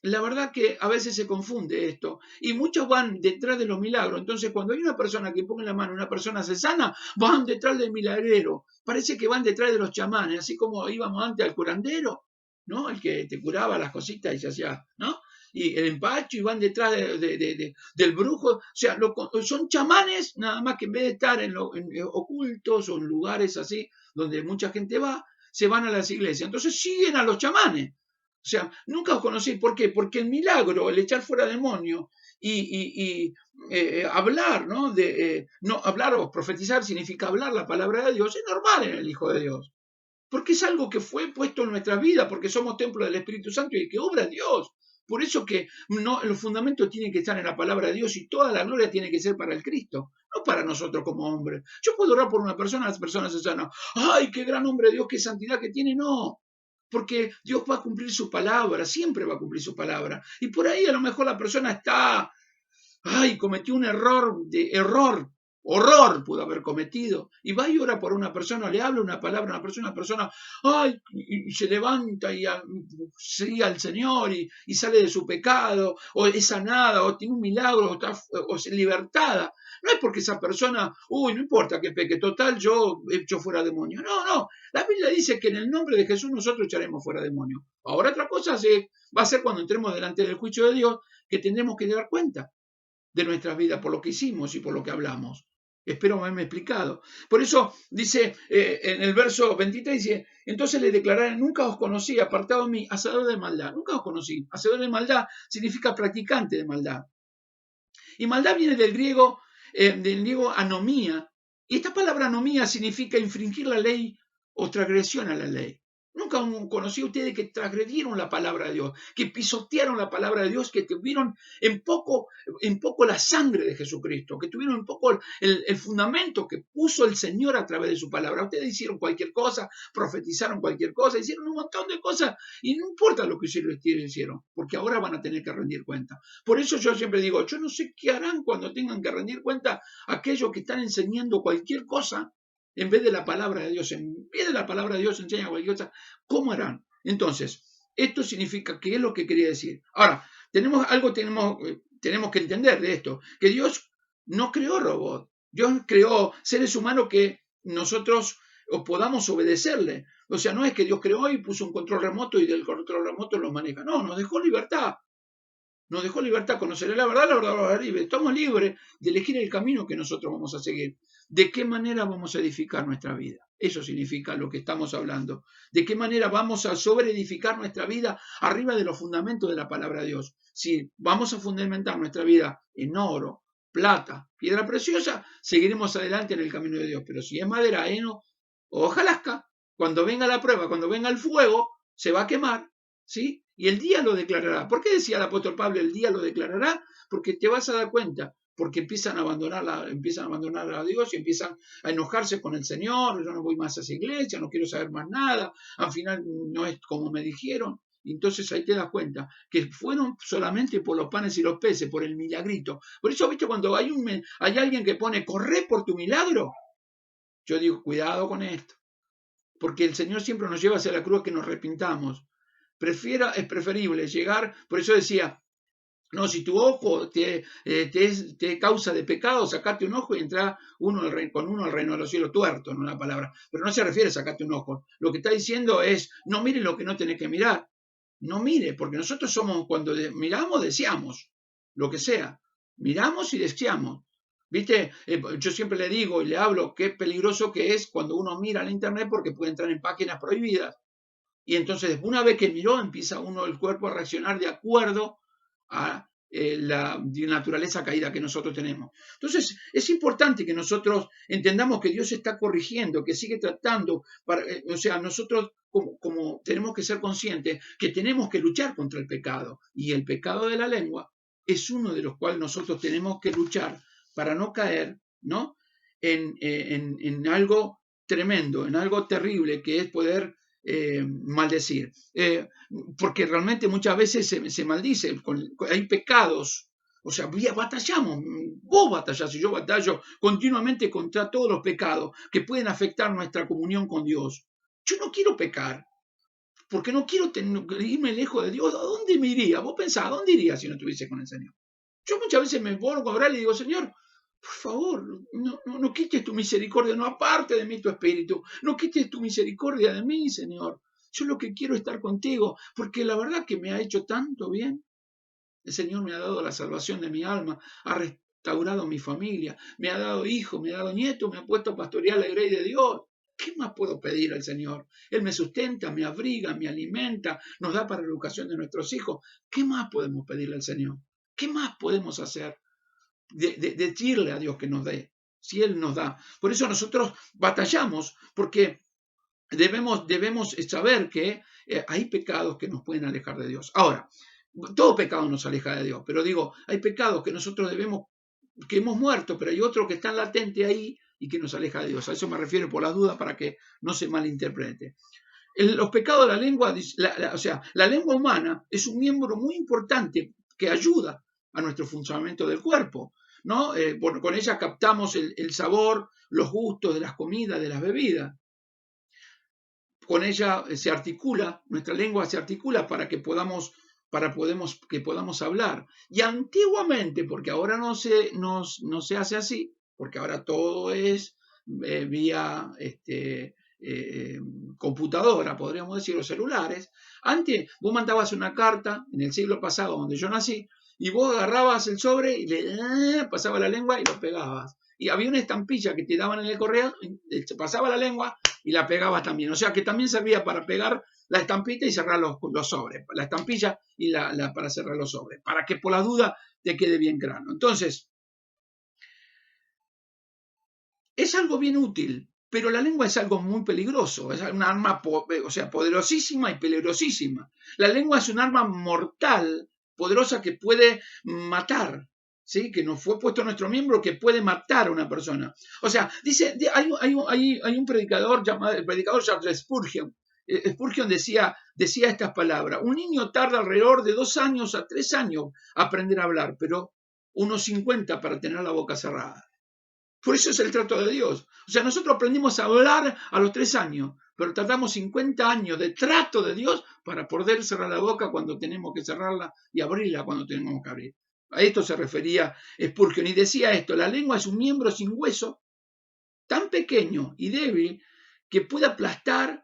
La verdad que a veces se confunde esto y muchos van detrás de los milagros. Entonces, cuando hay una persona que pone la mano, una persona se sana, van detrás del milagrero. Parece que van detrás de los chamanes, así como íbamos antes al curandero, ¿no? El que te curaba las cositas y se hacía, ¿no? Y el empacho y van detrás del brujo. O sea, son chamanes, nada más que en vez de estar en ocultos o en lugares así donde mucha gente va, se van a las iglesias. Entonces siguen a los chamanes. O sea, nunca os conocí. ¿Por qué? Porque el milagro, el echar fuera demonios y hablar, ¿no? No hablar o profetizar significa hablar la palabra de Dios. Es normal en el Hijo de Dios. Porque es algo que fue puesto en nuestra vida, porque somos templo del Espíritu Santo y que obra Dios. Por eso que los fundamentos tienen que estar en la palabra de Dios y toda la gloria tiene que ser para el Cristo, no para nosotros como hombres. Yo puedo orar por una persona, las personas se sanan. ¡Ay, qué gran hombre de Dios, qué santidad que tiene! No, porque Dios va a cumplir su palabra, siempre va a cumplir su palabra. Y por ahí a lo mejor la persona está, cometió un horror pudo haber cometido. Y va y ora por una persona, le habla una palabra a una persona, y se levanta y sigue al Señor y sale de su pecado, o es sanada, o tiene un milagro, o es libertada. No es porque esa persona, no importa que peque, total, yo echo fuera demonios. No, la Biblia dice que en el nombre de Jesús nosotros echaremos fuera demonios. Ahora otra cosa va a ser cuando entremos delante del juicio de Dios, que tendremos que dar cuenta de nuestras vidas por lo que hicimos y por lo que hablamos. Espero haberme explicado. Por eso dice en el verso 23, dice, entonces le declararé, nunca os conocí, apartado de mí, hacedor de maldad. Nunca os conocí. Hacedor de maldad significa practicante de maldad. Y maldad viene del griego anomía. Y esta palabra anomía significa infringir la ley o transgresión a la ley. Nunca conocí a ustedes que transgredieron la palabra de Dios, que pisotearon la palabra de Dios, que tuvieron en poco la sangre de Jesucristo, que tuvieron en poco el fundamento que puso el Señor a través de su palabra. Ustedes hicieron cualquier cosa, profetizaron cualquier cosa, hicieron un montón de cosas y no importa lo que hicieron, porque ahora van a tener que rendir cuenta. Por eso yo siempre digo, yo no sé qué harán cuando tengan que rendir cuenta aquellos que están enseñando cualquier cosa en vez de la palabra de Dios. En vez de la palabra de Dios enseña cualquier cosa. ¿Cómo harán? Entonces, esto significa, ¿qué es lo que quería decir? Ahora, tenemos que entender de esto, que Dios no creó robots. Dios creó seres humanos que nosotros podamos obedecerle. O sea, no es que Dios creó y puso un control remoto y del control remoto lo maneja. No, nos dejó libertad. Nos dejó libertad, conoceré la verdad los hará libre. Estamos libres de elegir el camino que nosotros vamos a seguir. ¿de qué manera vamos a edificar nuestra vida? Eso significa lo que estamos hablando. ¿De qué manera vamos a sobreedificar nuestra vida arriba de los fundamentos de la palabra de Dios? Si vamos a fundamentar nuestra vida en oro, plata, piedra preciosa, seguiremos adelante en el camino de Dios. Pero si es madera, heno o hojarasca, cuando venga la prueba, cuando venga el fuego, se va a quemar, ¿sí? Y el día lo declarará. ¿Por qué decía el apóstol Pablo, el día lo declarará? Porque te vas a dar cuenta, porque empiezan a abandonar a Dios y empiezan a enojarse con el Señor. Yo no voy más a esa iglesia, no quiero saber más nada, al final no es como me dijeron. Entonces ahí te das cuenta que fueron solamente por los panes y los peces, por el milagrito. Por eso, viste, cuando hay alguien que pone, corre por tu milagro, yo digo, cuidado con esto, porque el Señor siempre nos lleva hacia la cruz que nos arrepintamos. Es preferible llegar, por eso decía, no, si tu ojo te causa de pecado, sacate un ojo y entra con uno al reino de los cielos, tuerto, no la palabra. Pero no se refiere a sacate un ojo. Lo que está diciendo es, no mire lo que no tenés que mirar. No mire, porque nosotros somos, cuando miramos, deseamos, lo que sea. Miramos y deseamos. ¿Viste? Yo siempre le digo y le hablo qué peligroso que es cuando uno mira la internet porque puede entrar en páginas prohibidas. Y entonces, una vez que miró, empieza el cuerpo a reaccionar de acuerdo a la naturaleza caída que nosotros tenemos. Entonces, es importante que nosotros entendamos que Dios está corrigiendo, que sigue tratando, o sea, nosotros como tenemos que ser conscientes que tenemos que luchar contra el pecado. Y el pecado de la lengua es uno de los cuales nosotros tenemos que luchar para no caer, ¿no? en algo tremendo, en algo terrible, que es poder maldecir. Porque realmente muchas veces se maldice, hay pecados, o sea, batallamos, vos batallás y yo batallo continuamente contra todos los pecados que pueden afectar nuestra comunión con Dios. Yo no quiero pecar, porque no quiero irme lejos de Dios. ¿A dónde me iría? Vos pensás, ¿a dónde iría si no estuviese con el Señor? Yo muchas veces me pongo a orar y digo, Señor, por favor, no quites tu misericordia, no aparte de mí tu espíritu, no quites tu misericordia de mí, Señor. Yo lo que quiero es estar contigo, porque la verdad que me ha hecho tanto bien. El Señor me ha dado la salvación de mi alma, ha restaurado mi familia, me ha dado hijos, me ha dado nietos, me ha puesto a pastorear la grey de Dios. ¿Qué más puedo pedir al Señor? Él me sustenta, me abriga, me alimenta, nos da para la educación de nuestros hijos. ¿Qué más podemos pedirle al Señor? ¿Qué más podemos hacer? Decirle a Dios que nos dé, si Él nos da. Por eso nosotros batallamos, porque debemos saber que hay pecados que nos pueden alejar de Dios. Ahora, todo pecado nos aleja de Dios, pero digo, hay pecados que nosotros que hemos muerto, pero hay otro que está latente ahí y que nos aleja de Dios. A eso me refiero por las dudas, para que no se malinterprete. Los pecados de la lengua, o sea, la lengua humana es un miembro muy importante que ayuda a nuestro funcionamiento del cuerpo, ¿no? Con ella captamos el sabor, los gustos de las comidas, de las bebidas. Con ella se articula, nuestra lengua se articula para que podamos hablar. Y antiguamente, porque ahora no se hace así, porque ahora todo es vía computadora, podríamos decir, los celulares. Antes vos mandabas una carta, en el siglo pasado, donde yo nací, y vos agarrabas el sobre y le pasaba la lengua y lo pegabas. Y había una estampilla que te daban en el correo, se pasaba la lengua y la pegabas también. O sea que también servía para pegar la estampita y cerrar los sobres. La estampilla y para cerrar los sobres. Para que por la duda te quede bien claro. Entonces, es algo bien útil, pero la lengua es algo muy peligroso. Es un arma, poderosísima y peligrosísima. La lengua es un arma mortal, poderosa, que puede matar. ¿Sí? Que nos fue puesto nuestro miembro, que puede matar a una persona. O sea, dice, hay un predicador llamado, el predicador Charles Spurgeon. Spurgeon decía estas palabras: un niño tarda alrededor de 2 años a 3 años a aprender a hablar, pero unos 50 para tener la boca cerrada. Por eso es el trato de Dios. O sea, nosotros aprendimos a hablar a los 3 años, pero tardamos 50 años de trato de Dios para poder cerrar la boca cuando tenemos que cerrarla y abrirla cuando tenemos que abrir. A esto se refería Spurgeon y decía esto: la lengua es un miembro sin hueso, tan pequeño y débil que puede aplastar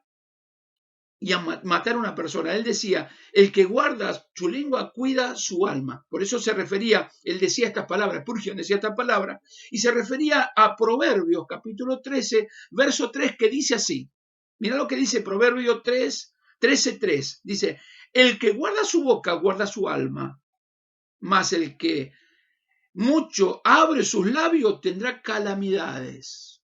y a matar a una persona. Él decía, el que guarda su lengua cuida su alma. Por eso se refería, él decía estas palabras, Spurgeon decía estas palabras, y se refería a Proverbios capítulo 13, verso 3, que dice así. Mira lo que dice Proverbios 13:3. Dice, el que guarda su boca guarda su alma, mas el que mucho abre sus labios tendrá calamidades.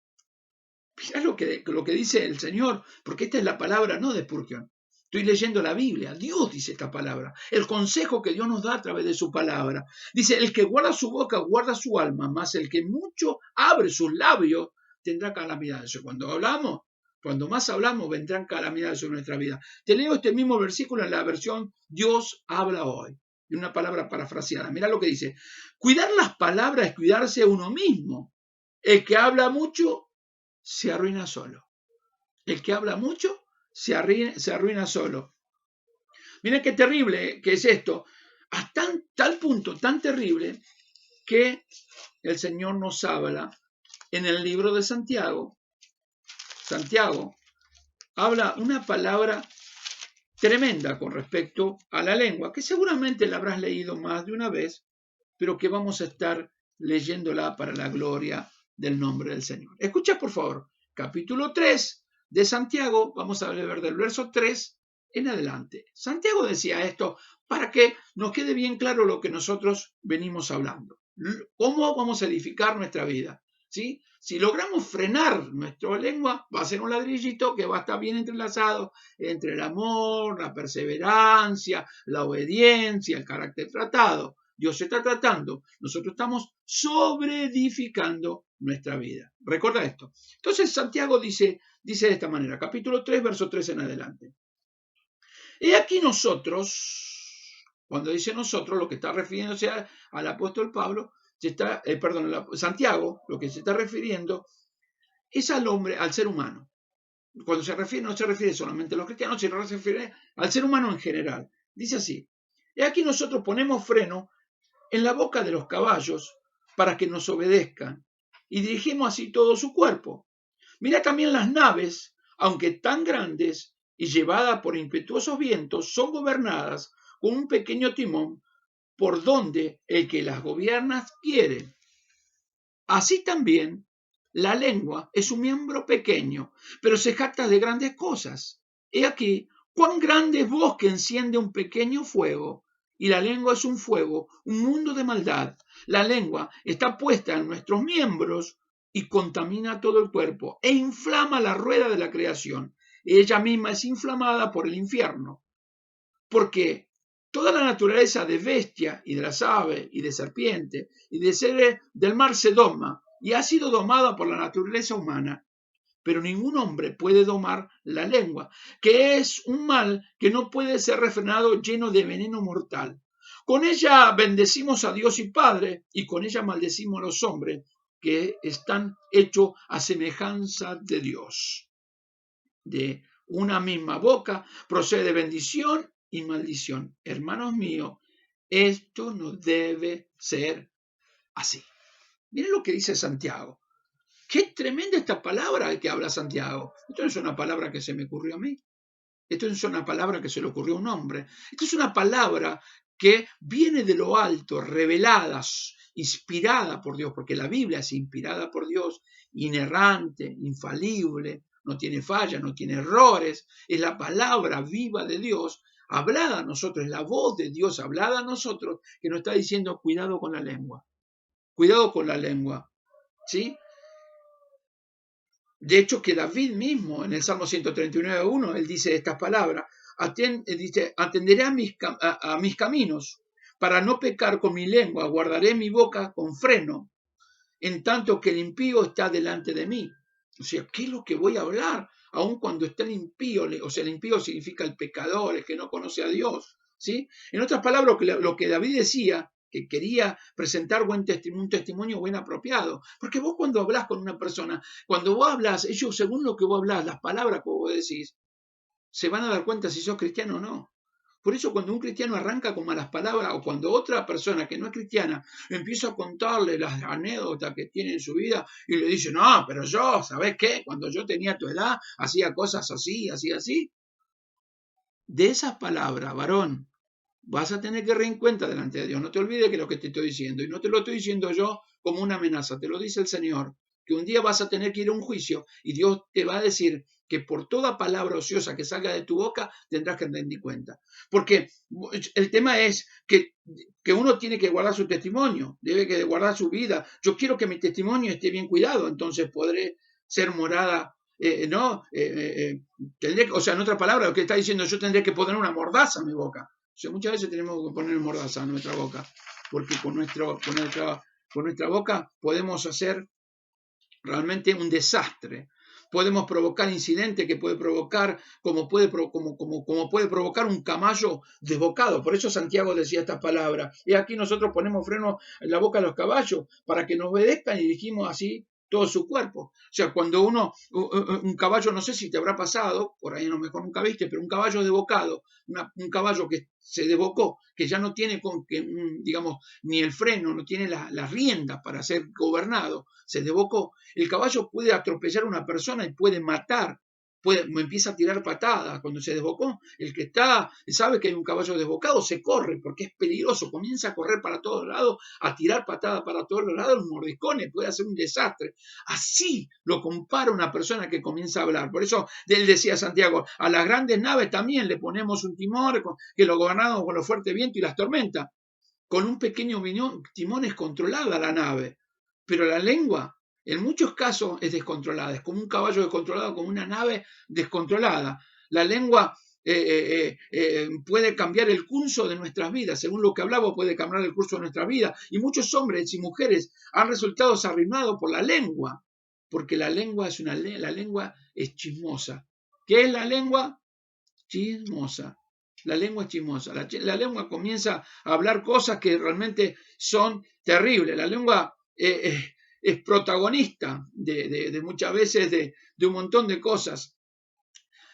Mirá lo que dice el Señor, porque esta es la palabra no de Spurgeon. Estoy leyendo la Biblia. Dios dice esta palabra. El consejo que Dios nos da a través de su palabra. Dice, el que guarda su boca guarda su alma, mas el que mucho abre sus labios tendrá calamidades. Cuando más hablamos, vendrán calamidades sobre nuestra vida. Te leo este mismo versículo en la versión Dios habla hoy. Y una palabra parafraseada. Mirá lo que dice. Cuidar las palabras es cuidarse a uno mismo. El que habla mucho se arruina solo. El que habla mucho se arruina solo. Miren qué terrible que es esto. A tal punto, tan terrible, que el Señor nos habla en el libro de Santiago. Santiago habla una palabra tremenda con respecto a la lengua, que seguramente la habrás leído más de una vez, pero que vamos a estar leyéndola para la gloria del nombre del Señor. Escucha, por favor, capítulo 3 de Santiago, vamos a ver del verso 3 en adelante. Santiago decía esto para que nos quede bien claro lo que nosotros venimos hablando. ¿Cómo vamos a edificar nuestra vida? ¿Sí? Si logramos frenar nuestra lengua, va a ser un ladrillito que va a estar bien entrelazado entre el amor, la perseverancia, la obediencia, el carácter tratado. Dios se está tratando, nosotros estamos sobreedificando nuestra vida. Recuerda esto. Entonces Santiago dice de esta manera, capítulo 3, verso 3 en adelante. He aquí nosotros, cuando dice nosotros, lo que está refiriéndose al apóstol Pablo, Santiago, lo que se está refiriendo es al hombre, al ser humano. Cuando se refiere, no se refiere solamente a los cristianos, sino se refiere al ser humano en general. Dice así, he aquí nosotros ponemos freno en la boca de los caballos para que nos obedezcan y dirigimos así todo su cuerpo. Mira también las naves, aunque tan grandes y llevadas por impetuosos vientos, son gobernadas con un pequeño timón por donde el que las gobierna quiere. Así también la lengua es un miembro pequeño, pero se jacta de grandes cosas. He aquí cuán grande es vos que enciende un pequeño fuego. Y la lengua es un fuego, un mundo de maldad. La lengua está puesta en nuestros miembros y contamina todo el cuerpo e inflama la rueda de la creación. Ella misma es inflamada por el infierno. Porque toda la naturaleza de bestia y de las aves y de serpiente y de seres del mar se doma y ha sido domada por la naturaleza humana. Pero ningún hombre puede domar la lengua, que es un mal que no puede ser refrenado, lleno de veneno mortal. Con ella bendecimos a Dios y Padre, y con ella maldecimos a los hombres que están hechos a semejanza de Dios. De una misma boca procede bendición y maldición. Hermanos míos, esto no debe ser así. Miren lo que dice Santiago. Qué tremenda esta palabra que habla Santiago. Esto no es una palabra que se me ocurrió a mí. Esto no es una palabra que se le ocurrió a un hombre. Esto es una palabra que viene de lo alto, revelada, inspirada por Dios, porque la Biblia es inspirada por Dios, inerrante, infalible, no tiene fallas, no tiene errores. Es la palabra viva de Dios hablada a nosotros, es la voz de Dios hablada a nosotros que nos está diciendo cuidado con la lengua. Cuidado con la lengua. ¿Sí? De hecho, que David mismo, en el Salmo 139:1, él dice estas palabras, atenderé a mis caminos, para no pecar con mi lengua, guardaré mi boca con freno, en tanto que el impío está delante de mí. O sea, ¿qué es lo que voy a hablar? Aun cuando está el impío, o sea, el impío significa el pecador, el que no conoce a Dios, ¿sí? En otras palabras, lo que David decía, que quería presentar un testimonio buen apropiado. Porque vos cuando hablas con una persona, cuando vos hablas, ellos según lo que vos hablas, las palabras que vos decís, se van a dar cuenta si sos cristiano o no. Por eso cuando un cristiano arranca con malas palabras o cuando otra persona que no es cristiana empieza a contarle las anécdotas que tiene en su vida y le dice, no, pero yo, ¿sabés qué? Cuando yo tenía tu edad, hacía cosas así, así, así. de esas palabras, varón, vas a tener que rendir cuenta delante de Dios. No te olvides que lo que te estoy diciendo, y no te lo estoy diciendo yo como una amenaza, te lo dice el Señor, que un día vas a tener que ir a un juicio y Dios te va a decir que por toda palabra ociosa que salga de tu boca tendrás que rendir cuenta. Porque el tema es que uno tiene que guardar su testimonio, debe que guardar su vida. Yo quiero que mi testimonio esté bien cuidado, entonces podré ser morada. No, tendré, o sea, en otras palabras, lo que está diciendo, yo tendré que poner una mordaza en mi boca. O sea, muchas veces tenemos que poner mordaza en nuestra boca, porque con nuestra boca podemos hacer realmente un desastre. Podemos provocar incidentes que puede provocar, como puede provocar un caballo desbocado. Por eso Santiago decía esta palabra. Y aquí nosotros ponemos freno en la boca a los caballos para que nos obedezcan y dirigimos así todo su cuerpo. O sea, cuando un caballo, no sé si te habrá pasado, por ahí a lo mejor nunca viste, pero un caballo desbocado, un caballo que se desbocó, que ya no tiene, digamos, ni el freno, no tiene las riendas para ser gobernado, se desbocó, el caballo puede atropellar a una persona y puede matar, empieza a tirar patadas. Cuando se desbocó, el que sabe que hay un caballo desbocado, se corre porque es peligroso, comienza a correr para todos lados, a tirar patadas para todos lados, los mordiscones, puede hacer un desastre. Así lo compara una persona que comienza a hablar. Por eso él decía Santiago, a las grandes naves también le ponemos un timón que lo gobernamos con los fuertes vientos y las tormentas. Con un pequeño timón es controlada la nave, pero la lengua en muchos casos es descontrolada, es como un caballo descontrolado, como una nave descontrolada. La lengua puede cambiar el curso de nuestras vidas, según lo que hablaba, puede cambiar el curso de nuestras vidas. Y muchos hombres y mujeres han resultado arruinados por la lengua, porque la lengua es chismosa. ¿Qué es la lengua? Chismosa. La lengua es chismosa. La lengua comienza a hablar cosas que realmente son terribles. La lengua es protagonista de muchas veces de un montón de cosas.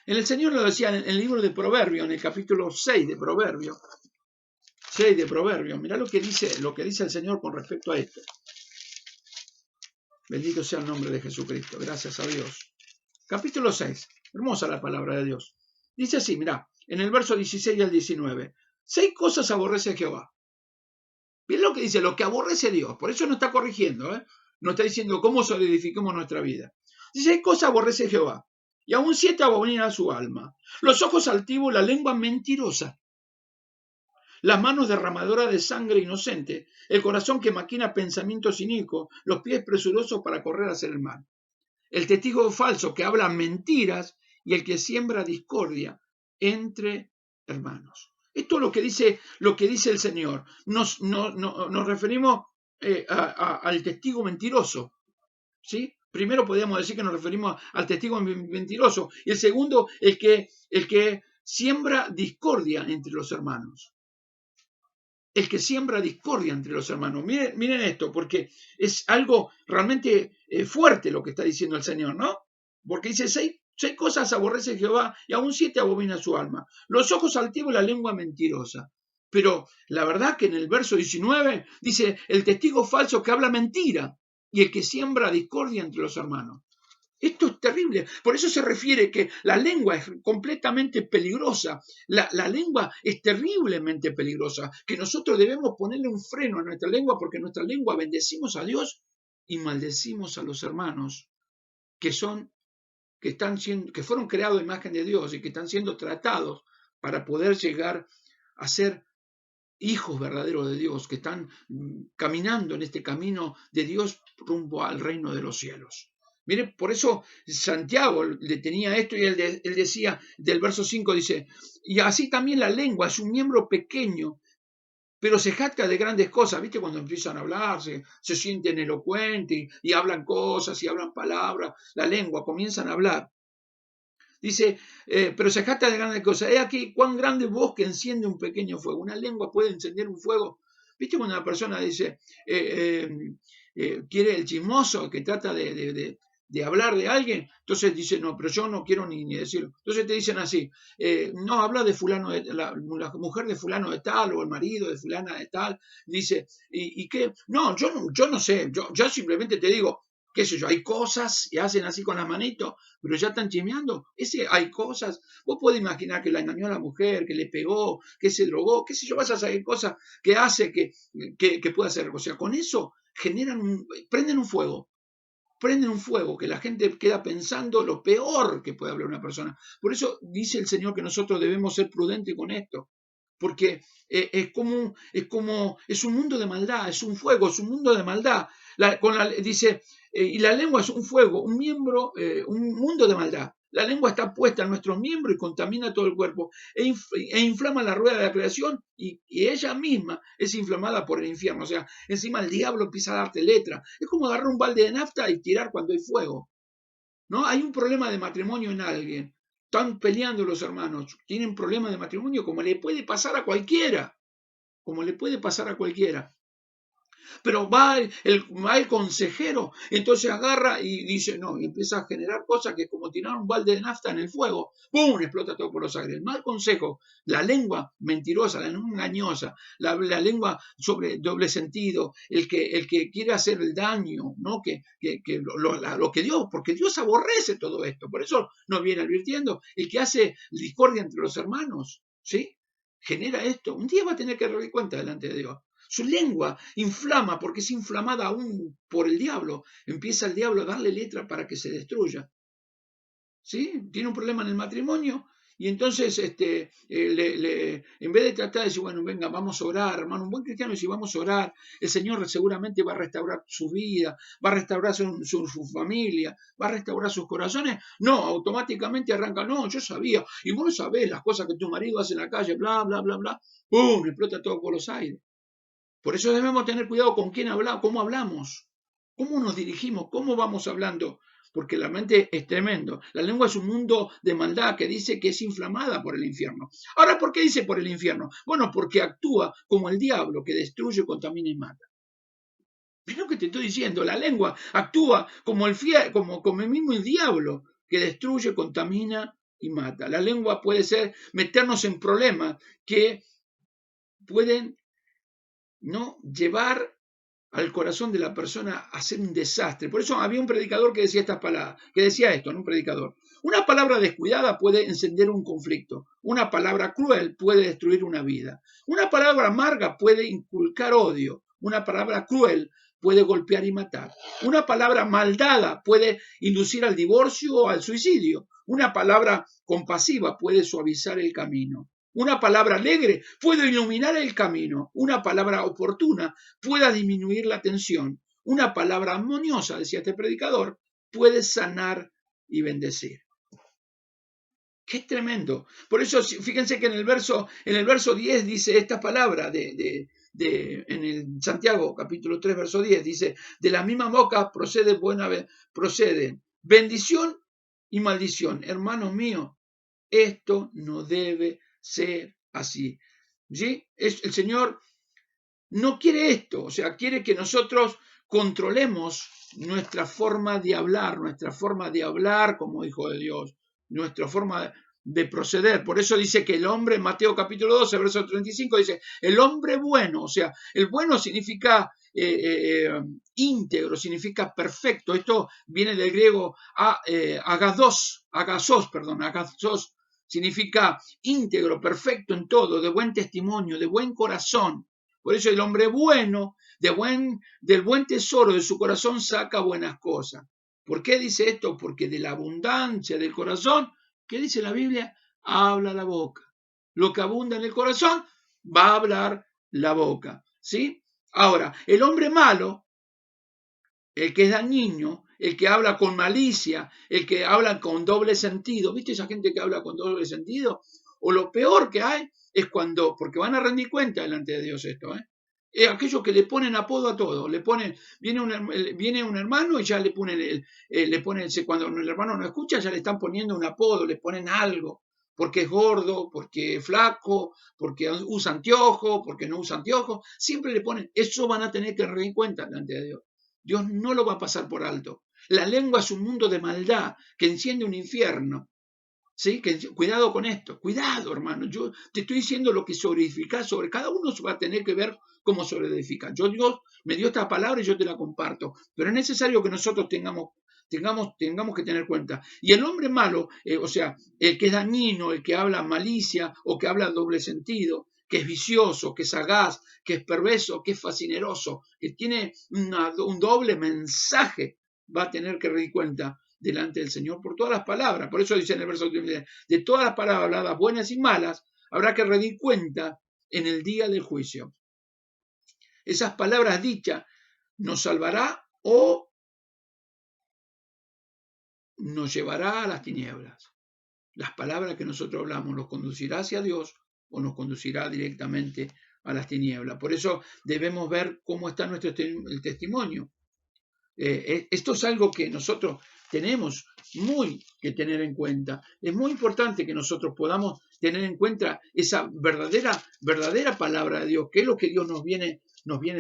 El Señor lo decía en el libro de Proverbios, en el capítulo 6 de Proverbios. 6 de Proverbios. Mirá lo que dice el Señor con respecto a esto. Bendito sea el nombre de Jesucristo. Gracias a Dios. Capítulo 6. Hermosa la palabra de Dios. Dice así, mirá, en el verso 16 al 19. 6 cosas aborrece Jehová. Bien lo que dice, lo que aborrece Dios. Por eso no está corrigiendo, no está diciendo cómo solidificamos nuestra vida. Dice, 6 cosas aborrece Jehová. Y aún 7 abominan su alma. Los ojos altivos, la lengua mentirosa. Las manos derramadoras de sangre inocente. El corazón que maquina pensamientos inicuos. Los pies presurosos para correr hacia el mal. El testigo falso que habla mentiras y el que siembra discordia entre hermanos. Esto es lo que dice el Señor. Nos referimos al testigo mentiroso, ¿sí? Primero podríamos decir que nos referimos al testigo mentiroso. Y el segundo, el que siembra discordia entre los hermanos. El que siembra discordia entre los hermanos. Miren esto, porque es algo realmente fuerte lo que está diciendo el Señor, ¿no? Porque dice, 6 cosas aborrece Jehová y aún 7 abomina su alma. Los ojos altivos y la lengua mentirosa. Pero la verdad que en el verso 19 dice, el testigo falso que habla mentira y el que siembra discordia entre los hermanos. Esto es terrible. Por eso se refiere que la lengua es completamente peligrosa. La lengua es terriblemente peligrosa. Que nosotros debemos ponerle un freno a nuestra lengua porque en nuestra lengua bendecimos a Dios y maldecimos a los hermanos que fueron creados a imagen de Dios y que están siendo tratados para poder llegar a ser hijos verdaderos de Dios, que están caminando en este camino de Dios rumbo al reino de los cielos. Mire, por eso Santiago le tenía esto y él decía, del verso 5 dice, y así también la lengua es un miembro pequeño, pero se jacta de grandes cosas. ¿Viste? Cuando empiezan a hablar, se sienten elocuentes y hablan cosas y hablan palabras, la lengua, comienzan a hablar. Dice, pero se jacta de grandes cosas. He aquí cuán grande bosque enciende un pequeño fuego. Una lengua puede encender un fuego. ¿Viste cuando una persona dice, quiere el chismoso que trata de hablar de alguien? Entonces dice, no, pero yo no quiero ni decirlo. Entonces te dicen así, no, habla de fulano, la mujer de fulano de tal o el marido de fulana de tal. Dice, ¿y qué? No, yo no sé, yo simplemente te digo, qué sé yo, hay cosas y hacen así con las manitos, pero ya están chismeando. Ese hay cosas. Vos podés imaginar que la engañó a la mujer, que le pegó, que se drogó, qué sé yo, vas a saber cosas que hace que pueda hacer. O sea, con eso prenden un fuego, que la gente queda pensando lo peor que puede hablar una persona. Por eso dice el Señor que nosotros debemos ser prudentes con esto, porque es un mundo de maldad, es un fuego, es un mundo de maldad. Dice, y la lengua es un fuego, un miembro, un mundo de maldad. La lengua está puesta en nuestros miembros y contamina todo el cuerpo e inflama la rueda de la creación y ella misma es inflamada por el infierno. O sea, encima el diablo empieza a darte letra. Es como agarrar un balde de nafta y tirar cuando hay fuego. ¿No? Hay un problema de matrimonio en alguien. Están peleando los hermanos. Tienen problemas de matrimonio como le puede pasar a cualquiera. Como le puede pasar a cualquiera. Pero va el consejero, entonces agarra y dice, no, y empieza a generar cosas que como tirar un balde de nafta en el fuego, ¡pum!, explota todo por los aires. El mal consejo, la lengua mentirosa, la lengua engañosa, la lengua sobre doble sentido, el que quiere hacer el daño, ¿no? Lo que Dios, porque Dios aborrece todo esto, por eso nos viene advirtiendo, el que hace discordia entre los hermanos, ¿sí? Genera esto. Un día va a tener que dar cuenta delante de Dios. Su lengua inflama porque es inflamada aún por el diablo. Empieza el diablo a darle letra para que se destruya. ¿Sí? Tiene un problema en el matrimonio y entonces en vez de tratar de decir, bueno, venga, vamos a orar, hermano, un buen cristiano dice, vamos a orar, el Señor seguramente va a restaurar su vida, va a restaurar su familia, va a restaurar sus corazones. No, automáticamente arranca, no, yo sabía, y vos no sabés las cosas que tu marido hace en la calle, bla, bla, bla, bla, ¡pum!, explota todo por los aires. Por eso debemos tener cuidado con quién hablamos, cómo hablamos, cómo nos dirigimos, cómo vamos hablando, porque la mente es tremendo. La lengua es un mundo de maldad que dice que es inflamada por el infierno. Ahora, ¿por qué dice por el infierno? Bueno, porque actúa como el diablo que destruye, contamina y mata. Es lo que te estoy diciendo, la lengua actúa como como el mismo diablo que destruye, contamina y mata. La lengua puede ser meternos en problemas que pueden no llevar al corazón de la persona a ser un desastre. Por eso había un predicador que decía estas palabras, que decía esto, ¿no? Un predicador. Una palabra descuidada puede encender un conflicto. Una palabra cruel puede destruir una vida. Una palabra amarga puede inculcar odio. Una palabra cruel puede golpear y matar. Una palabra maldada puede inducir al divorcio o al suicidio. Una palabra compasiva puede suavizar el camino. Una palabra alegre puede iluminar el camino. Una palabra oportuna puede disminuir la tensión. Una palabra armoniosa, decía este predicador, puede sanar y bendecir. ¡Qué tremendo! Por eso, fíjense que en el verso 10 dice esta palabra en el Santiago, capítulo 3, verso 10, dice, de la misma boca proceden bendición y maldición. Hermanos míos, esto no debe ser así. ¿Sí? El Señor no quiere esto, o sea, quiere que nosotros controlemos nuestra forma de hablar como hijo de Dios, nuestra forma de proceder. Por eso dice que el hombre, en Mateo capítulo 12, verso 35, dice, el hombre bueno, o sea, el bueno significa íntegro, significa perfecto. Esto viene del griego agasos, significa íntegro, perfecto en todo, de buen testimonio, de buen corazón. Por eso el hombre bueno, del buen tesoro de su corazón saca buenas cosas. ¿Por qué dice esto? Porque de la abundancia del corazón, ¿qué dice la Biblia? Habla la boca. Lo que abunda en el corazón va a hablar la boca. ¿Sí? Ahora, el hombre malo, el que es dañino, el que habla con malicia, el que habla con doble sentido, ¿viste esa gente que habla con doble sentido? O lo peor que hay es cuando, porque van a rendir cuenta delante de Dios esto, es aquellos que le ponen apodo a todo, viene un hermano y ya le ponen, cuando el hermano no escucha, ya le están poniendo un apodo, le ponen algo, porque es gordo, porque es flaco, porque usa anteojos, porque no usa anteojos, siempre le ponen, eso van a tener que rendir cuenta delante de Dios. Dios no lo va a pasar por alto. La lengua es un mundo de maldad que enciende un infierno. ¿Sí? Cuidado con esto, cuidado, hermano. Yo te estoy diciendo lo que sobreedificar, sobre cada uno va a tener que ver cómo sobreedificar. Dios me dio esta palabra y yo te la comparto, pero es necesario que nosotros tengamos que tener cuenta. Y el hombre malo, o sea, el que es dañino, el que habla malicia o que habla doble sentido, que es vicioso, que es sagaz, que es perverso, que es fascineroso, que tiene un doble mensaje, va a tener que dar cuenta delante del Señor por todas las palabras. Por eso dice en el verso 3, de todas las palabras habladas, buenas y malas, habrá que rendir cuenta en el día del juicio. Esas palabras dichas nos salvará o nos llevará a las tinieblas. Las palabras que nosotros hablamos nos conducirá hacia Dios o nos conducirá directamente a las tinieblas. Por eso debemos ver cómo está nuestro el testimonio. Esto es algo que nosotros tenemos muy que tener en cuenta. Es muy importante que nosotros podamos tener en cuenta esa verdadera palabra de Dios, qué es lo que Dios nos viene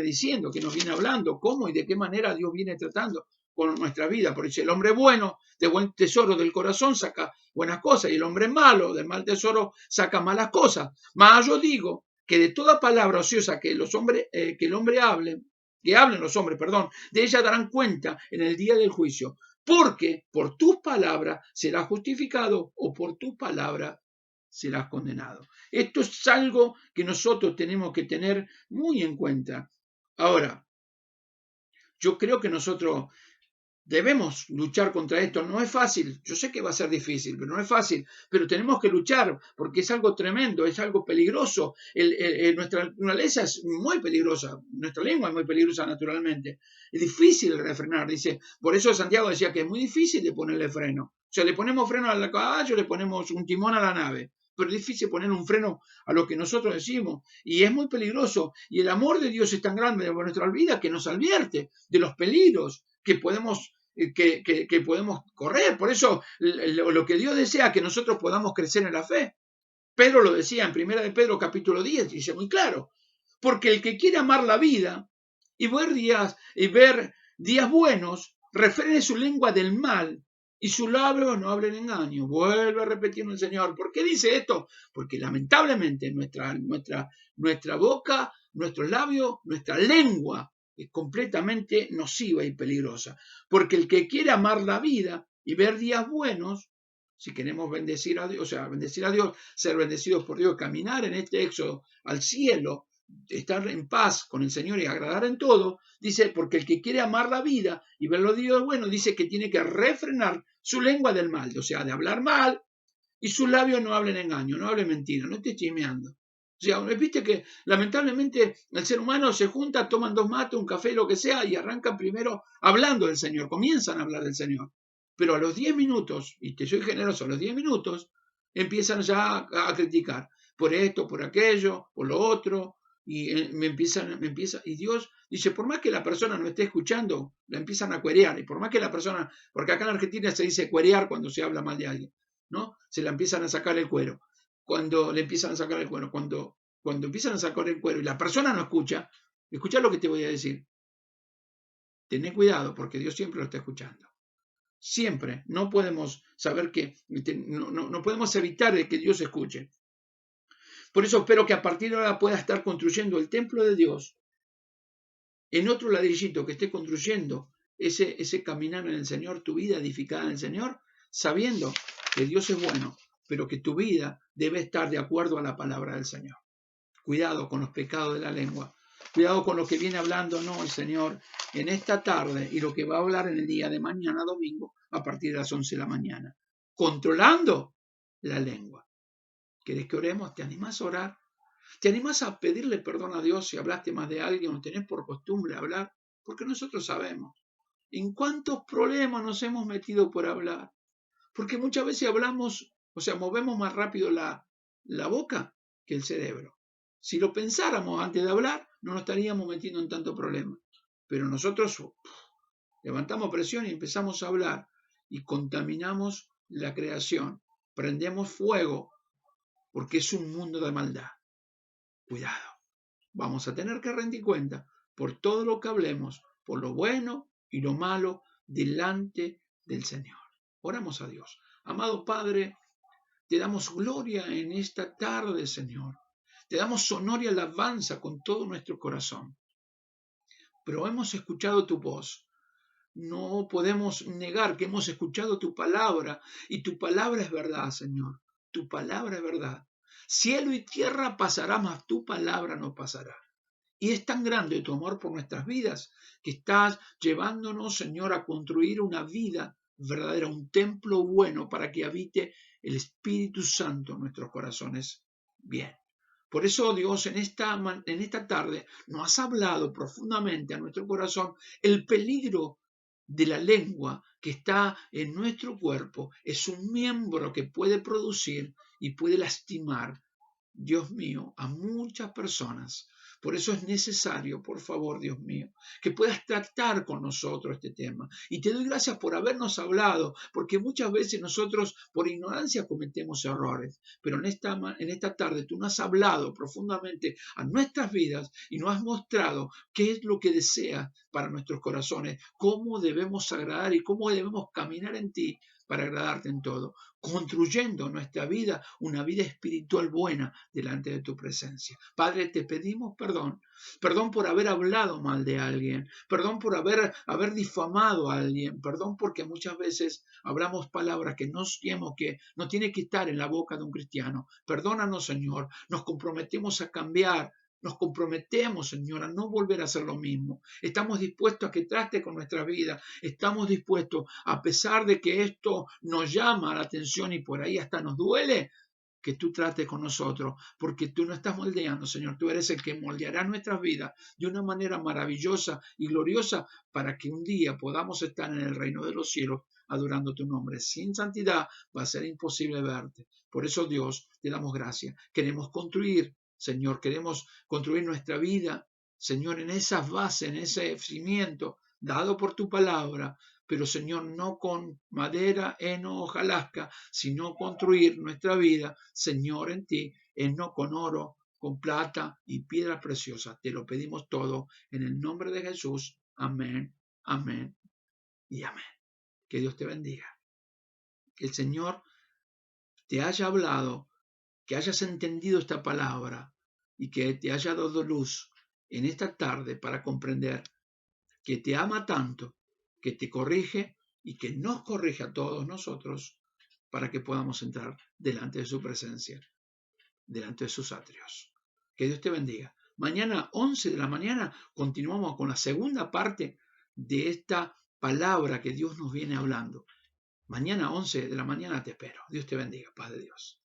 diciendo, que nos viene hablando, cómo y de qué manera Dios viene tratando con nuestra vida. Por eso el hombre bueno, de buen tesoro del corazón, saca buenas cosas, y el hombre malo, del mal tesoro, saca malas cosas. Mas yo digo que de toda palabra ociosa que el hombre hable, que hablen los hombres, perdón, de ella darán cuenta en el día del juicio, porque por tus palabras serás justificado o por tus palabras serás condenado. Esto es algo que nosotros tenemos que tener muy en cuenta. Ahora, yo creo que nosotros debemos luchar contra esto. No es fácil. Yo sé que va a ser difícil, pero no es fácil. Pero tenemos que luchar porque es algo tremendo, es algo peligroso. Nuestra naturaleza es muy peligrosa. Nuestra lengua es muy peligrosa naturalmente. Es difícil de refrenar. Dice, por eso Santiago decía que es muy difícil de ponerle freno. O sea, le ponemos freno al caballo, le ponemos un timón a la nave. Pero es difícil poner un freno a lo que nosotros decimos. Y es muy peligroso. Y el amor de Dios es tan grande por nuestra vida que nos advierte de los peligros que podemos correr. Por eso lo que Dios desea que nosotros podamos crecer en la fe. Pedro lo decía en 1 de Pedro capítulo 10, dice muy claro, porque el que quiere amar la vida y ver días buenos, refrene su lengua del mal y sus labios no hablen engaño. Vuelve a repetir el Señor. ¿Por qué dice esto? Porque lamentablemente nuestra boca, nuestros labios, nuestra lengua es completamente nociva y peligrosa. Porque el que quiere amar la vida y ver días buenos, si queremos bendecir a Dios, o sea, bendecir a Dios, ser bendecidos por Dios, caminar en este éxodo al cielo, estar en paz con el Señor y agradar en todo, dice, porque el que quiere amar la vida y ver los días buenos, dice que tiene que refrenar su lengua del mal, o sea, de hablar mal, y sus labios no hablen engaño, no hablen mentira, no esté chismeando. O sea, viste que lamentablemente el ser humano se junta, toman 2 mates, un café, lo que sea, y arrancan primero hablando del Señor, comienzan a hablar del Señor. Pero a los 10 minutos, y te soy generoso, a los 10 minutos, empiezan ya a criticar por esto, por aquello, por lo otro, y y Dios dice, por más que la persona no esté escuchando, la empiezan a cuerear, y por más que la persona, porque acá en Argentina se dice cuerear cuando se habla mal de alguien, ¿no? Se la empiezan a sacar el cuero. Cuando le empiezan a sacar el cuero, cuando empiezan a sacar el cuero y la persona no escucha, escucha lo que te voy a decir. Tené cuidado porque Dios siempre lo está escuchando. Siempre. No podemos saber que, no podemos evitar de que Dios escuche. Por eso espero que a partir de ahora pueda estar construyendo el templo de Dios en otro ladrillito que esté construyendo ese caminar en el Señor, tu vida edificada en el Señor, sabiendo que Dios es bueno, pero que tu vida debe estar de acuerdo a la palabra del Señor. Cuidado con los pecados de la lengua. Cuidado con lo que viene hablando, no, el Señor en esta tarde y lo que va a hablar en el día de mañana, domingo, a partir de las 11 de la mañana. Controlando la lengua. ¿Querés que oremos? ¿Te animás a orar? ¿Te animás a pedirle perdón a Dios si hablaste más de alguien o tenés por costumbre hablar? Porque nosotros sabemos en cuántos problemas nos hemos metido por hablar. Porque muchas veces hablamos, o sea, movemos más rápido la boca que el cerebro. Si lo pensáramos antes de hablar, no nos estaríamos metiendo en tanto problema. Pero nosotros levantamos presión y empezamos a hablar y contaminamos la creación. Prendemos fuego porque es un mundo de maldad. Cuidado. Vamos a tener que rendir cuenta por todo lo que hablemos, por lo bueno y lo malo delante del Señor. Oramos a Dios. Amado Padre, Te damos gloria en esta tarde, Señor. Te damos honor y alabanza con todo nuestro corazón. Pero hemos escuchado tu voz. No podemos negar que hemos escuchado tu palabra y tu palabra es verdad, Señor. Tu palabra es verdad. Cielo y tierra pasará, mas tu palabra no pasará. Y es tan grande tu amor por nuestras vidas que estás llevándonos, Señor, a construir una vida verdadera, un templo bueno para que habite el Espíritu Santo en nuestros corazones. Bien. Por eso, Dios, en esta tarde nos has hablado profundamente a nuestro corazón el peligro de la lengua que está en nuestro cuerpo. Es un miembro que puede producir y puede lastimar, Dios mío, a muchas personas. Por eso es necesario, por favor, Dios mío, que puedas tratar con nosotros este tema. Y te doy gracias por habernos hablado, porque muchas veces nosotros por ignorancia cometemos errores. Pero en esta tarde tú nos has hablado profundamente a nuestras vidas y nos has mostrado qué es lo que deseas para nuestros corazones, cómo debemos agradar y cómo debemos caminar en ti para agradarte en todo, construyendo nuestra vida una vida espiritual buena delante de tu presencia. Padre, te pedimos perdón por haber hablado mal de alguien, perdón por haber difamado a alguien, perdón porque muchas veces hablamos palabras que no tiene que estar en la boca de un cristiano. Perdónanos, Señor, nos comprometemos a cambiar. Nos comprometemos, Señor, a no volver a hacer lo mismo. Estamos dispuestos a que traste con nuestra vida. Estamos dispuestos, a pesar de que esto nos llama la atención y por ahí hasta nos duele, que tú trates con nosotros, porque tú no estás moldeando, Señor. Tú eres el que moldeará nuestras vidas de una manera maravillosa y gloriosa para que un día podamos estar en el reino de los cielos adorando tu nombre. Sin santidad va a ser imposible verte. Por eso, Dios, te damos gracias. Queremos construir, Señor, queremos construir nuestra vida, Señor, en esas bases, en ese cimiento dado por tu palabra, pero Señor, no con madera, heno, hojarasca, sino construir nuestra vida, Señor, en ti, no con oro, con plata y piedras preciosas. Te lo pedimos todo en el nombre de Jesús. Amén, amén y amén. Que Dios te bendiga. Que el Señor te haya hablado, que hayas entendido esta palabra y que te haya dado luz en esta tarde para comprender que te ama tanto, que te corrige y que nos corrige a todos nosotros para que podamos entrar delante de su presencia, delante de sus atrios. Que Dios te bendiga. Mañana 11 de la mañana continuamos con la segunda parte de esta palabra que Dios nos viene hablando. Mañana 11 de la mañana te espero. Dios te bendiga, paz de Dios.